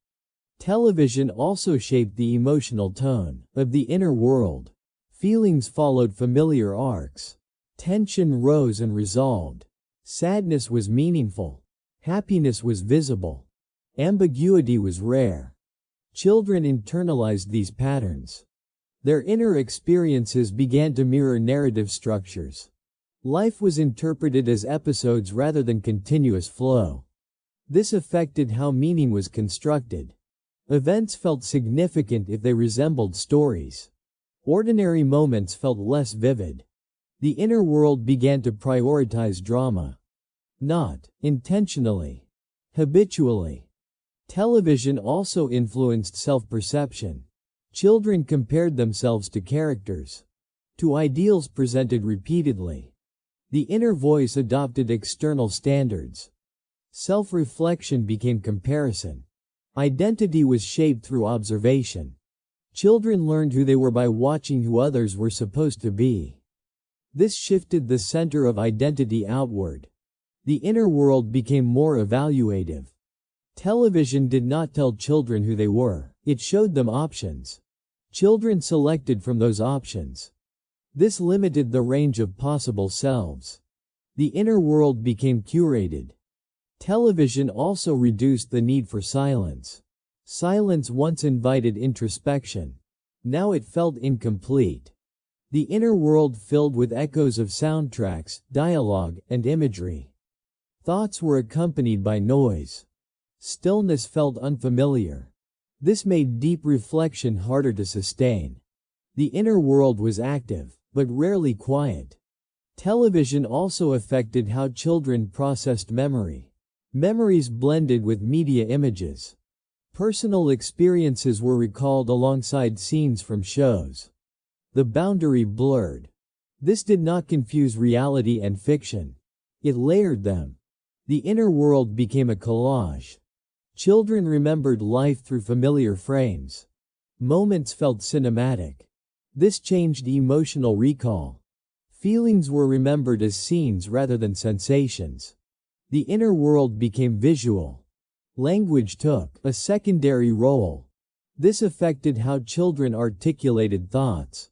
Television also shaped the emotional tone of the inner world. Feelings followed familiar arcs. Tension rose and resolved. Sadness was meaningful. Happiness was visible. Ambiguity was rare. Children internalized these patterns. Their inner experiences began to mirror narrative structures. Life was interpreted as episodes rather than continuous flow. This affected how meaning was constructed. Events felt significant if they resembled stories. Ordinary moments felt less vivid. The inner world began to prioritize drama. Not intentionally. Habitually. Television also influenced self-perception. Children compared themselves to characters, to ideals presented repeatedly. The inner voice adopted external standards. Self-reflection became comparison. Identity was shaped through observation. Children learned who they were by watching who others were supposed to be. This shifted the center of identity outward. The inner world became more evaluative. Television did not tell children who they were, it showed them options. Children selected from those options. This limited the range of possible selves. The inner world became curated. Television also reduced the need for silence. Silence once invited introspection. Now it felt incomplete. The inner world filled with echoes of soundtracks, dialogue, and imagery. Thoughts were accompanied by noise. Stillness felt unfamiliar. This made deep reflection harder to sustain. The inner world was active, but rarely quiet. Television also affected how children processed memory. Memories blended with media images. Personal experiences were recalled alongside scenes from shows. The boundary blurred. This did not confuse reality and fiction. It layered them. The inner world became a collage. Children remembered life through familiar frames. Moments felt cinematic. This changed emotional recall. Feelings were remembered as scenes rather than sensations. The inner world became visual. Language took a secondary role. This affected how children articulated thoughts.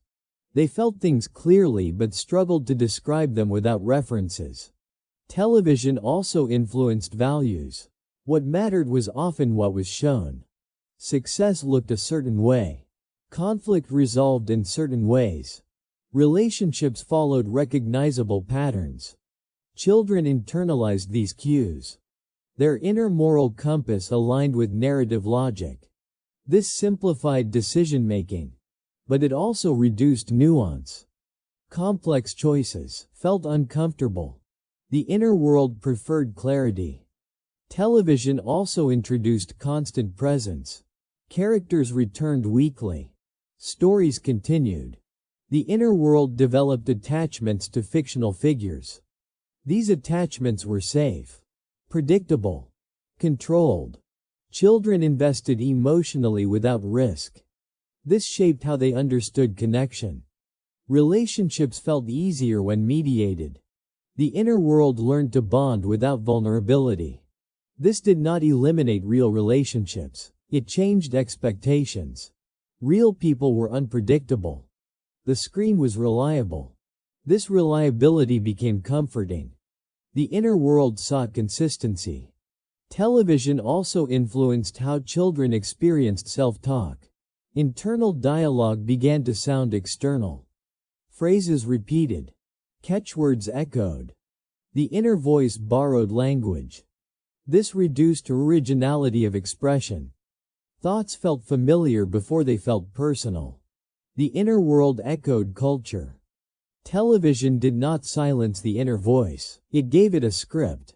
They felt things clearly but struggled to describe them without references. Television also influenced values. What mattered was often what was shown. Success looked a certain way. Conflict resolved in certain ways. Relationships followed recognizable patterns. Children internalized these cues. Their inner moral compass aligned with narrative logic. This simplified decision-making. But it also reduced nuance. Complex choices felt uncomfortable. The inner world preferred clarity. Television also introduced constant presence. Characters returned weekly. Stories continued. The inner world developed attachments to fictional figures. These attachments were safe, predictable, controlled. Children invested emotionally without risk. This shaped how they understood connection. Relationships felt easier when mediated. The inner world learned to bond without vulnerability. This did not eliminate real relationships. It changed expectations. Real people were unpredictable. The screen was reliable. This reliability became comforting. The inner world sought consistency. Television also influenced how children experienced self-talk. Internal dialogue began to sound external. Phrases repeated. Catchwords echoed. The inner voice borrowed language. This reduced originality of expression. Thoughts felt familiar before they felt personal. The inner world echoed culture. Television did not silence the inner voice. It gave it a script.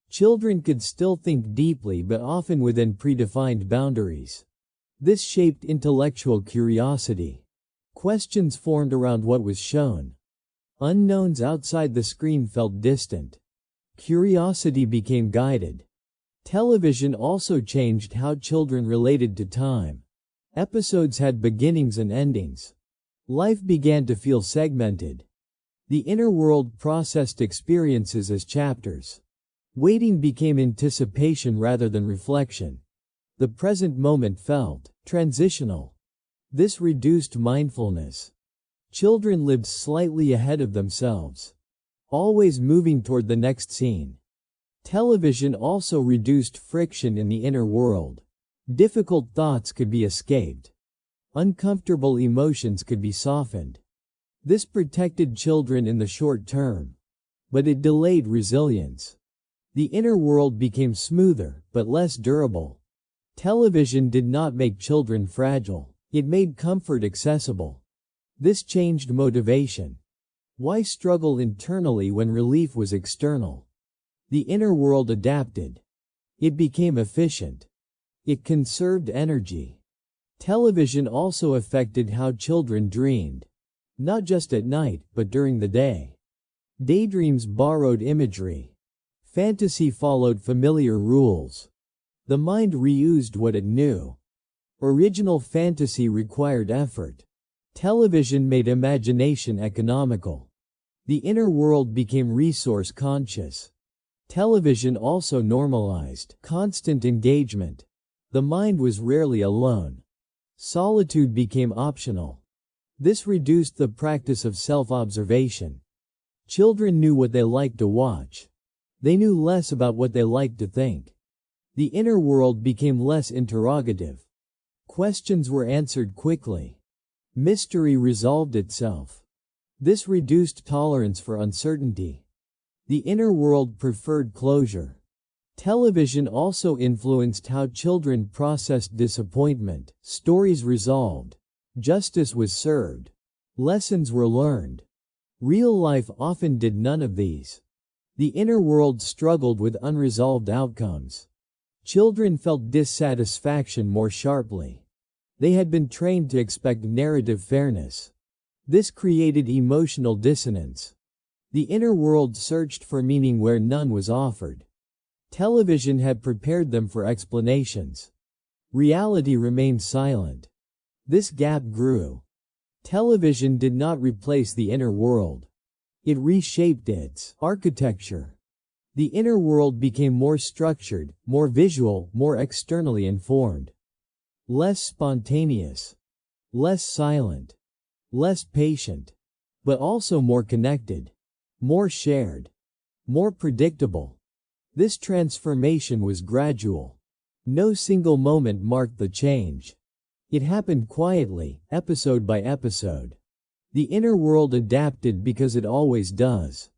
Children could still think deeply but often within predefined boundaries. This shaped intellectual curiosity. Questions formed around what was shown. Unknowns outside the screen felt distant. Curiosity became guided. Television also changed how children related to time. Episodes had beginnings and endings. Life began to feel segmented. The inner world processed experiences as chapters. Waiting became anticipation rather than reflection. The present moment felt transitional. This reduced mindfulness. Children lived slightly ahead of themselves, always moving toward the next scene. Television also reduced friction in the inner world. Difficult thoughts could be escaped. Uncomfortable emotions could be softened. This protected children in the short term, but it delayed resilience. The inner world became smoother, but less durable. Television did not make children fragile. It made comfort accessible. This changed motivation. Why struggle internally when relief was external? The inner world adapted. It became efficient. It conserved energy. Television also affected how children dreamed. Not just at night, but during the day. Daydreams borrowed imagery. Fantasy followed familiar rules. The mind reused what it knew. Original fantasy required effort. Television made imagination economical. The inner world became resource conscious. Television also normalized constant engagement. The mind was rarely alone. Solitude became optional. This reduced the practice of self-observation. Children knew what they liked to watch. They knew less about what they liked to think. The inner world became less interrogative. Questions were answered quickly. Mystery resolved itself. This reduced tolerance for uncertainty. The inner world preferred closure. Television also influenced how children processed disappointment. Stories resolved. Justice was served. Lessons were learned. Real life often did none of these. The inner world struggled with unresolved outcomes. Children felt dissatisfaction more sharply. They had been trained to expect narrative fairness. This created emotional dissonance. The inner world searched for meaning where none was offered. Television had prepared them for explanations. Reality remained silent. This gap grew. Television did not replace the inner world. It reshaped its architecture. The inner world became more structured, more visual, more externally informed. Less spontaneous. Less silent. Less patient. But also more connected. More shared. More predictable. This transformation was gradual. No single moment marked the change. It happened quietly, episode by episode. The inner world adapted because it always does.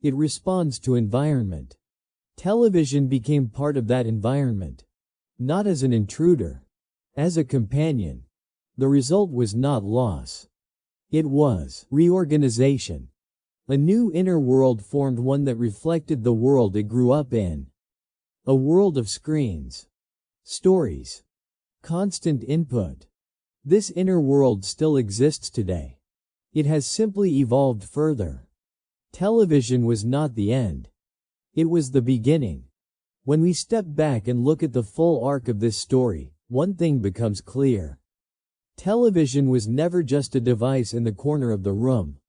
It responds to environment. Television became part of that environment. Not as an intruder. As a companion. The result was not loss. It was reorganization. A new inner world formed, one that reflected the world it grew up in. A world of screens. Stories. Constant input. This inner world still exists today. It has simply evolved further. Television was not the end. It was the beginning. When we step back and look at the full arc of this story, one thing becomes clear. Television was never just a device in the corner of the room.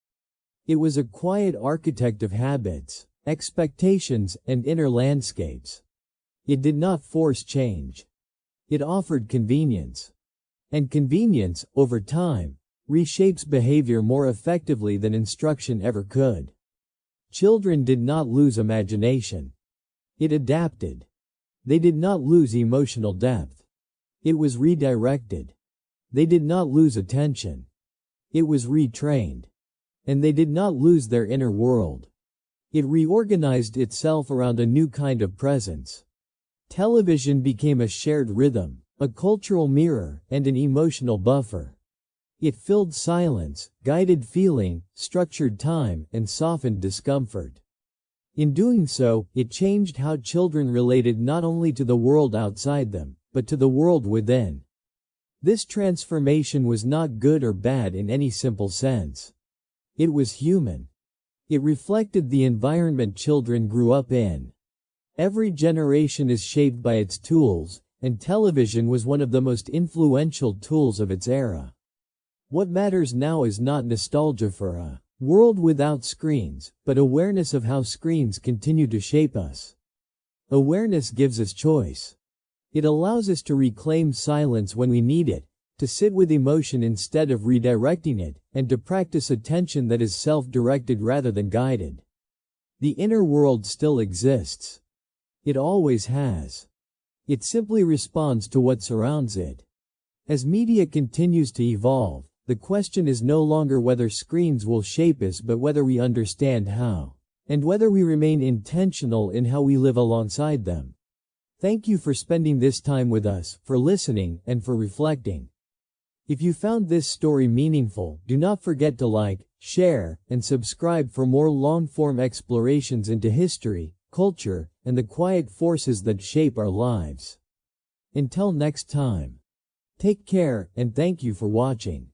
It was a quiet architect of habits, expectations, and inner landscapes. It did not force change. It offered convenience. And convenience, over time, reshapes behavior more effectively than instruction ever could. Children did not lose imagination. It adapted. They did not lose emotional depth. It was redirected. They did not lose attention. It was retrained. And they did not lose their inner world. It reorganized itself around a new kind of presence. Television became a shared rhythm, a cultural mirror, and an emotional buffer. It filled silence, guided feeling, structured time, and softened discomfort. In doing so, it changed how children related not only to the world outside them, but to the world within. This transformation was not good or bad in any simple sense. It was human. It reflected the environment children grew up in. Every generation is shaped by its tools, and television was one of the most influential tools of its era. What matters now is not nostalgia for a world without screens, but awareness of how screens continue to shape us. Awareness gives us choice. It allows us to reclaim silence when we need it, to sit with emotion instead of redirecting it, and to practice attention that is self-directed rather than guided. The inner world still exists. It always has. It simply responds to what surrounds it. As media continues to evolve, the question is no longer whether screens will shape us but whether we understand how, and whether we remain intentional in how we live alongside them. Thank you for spending this time with us, for listening, and for reflecting. If you found this story meaningful, do not forget to like, share, and subscribe for more long-form explorations into history, culture, and the quiet forces that shape our lives. Until next time, take care and thank you for watching.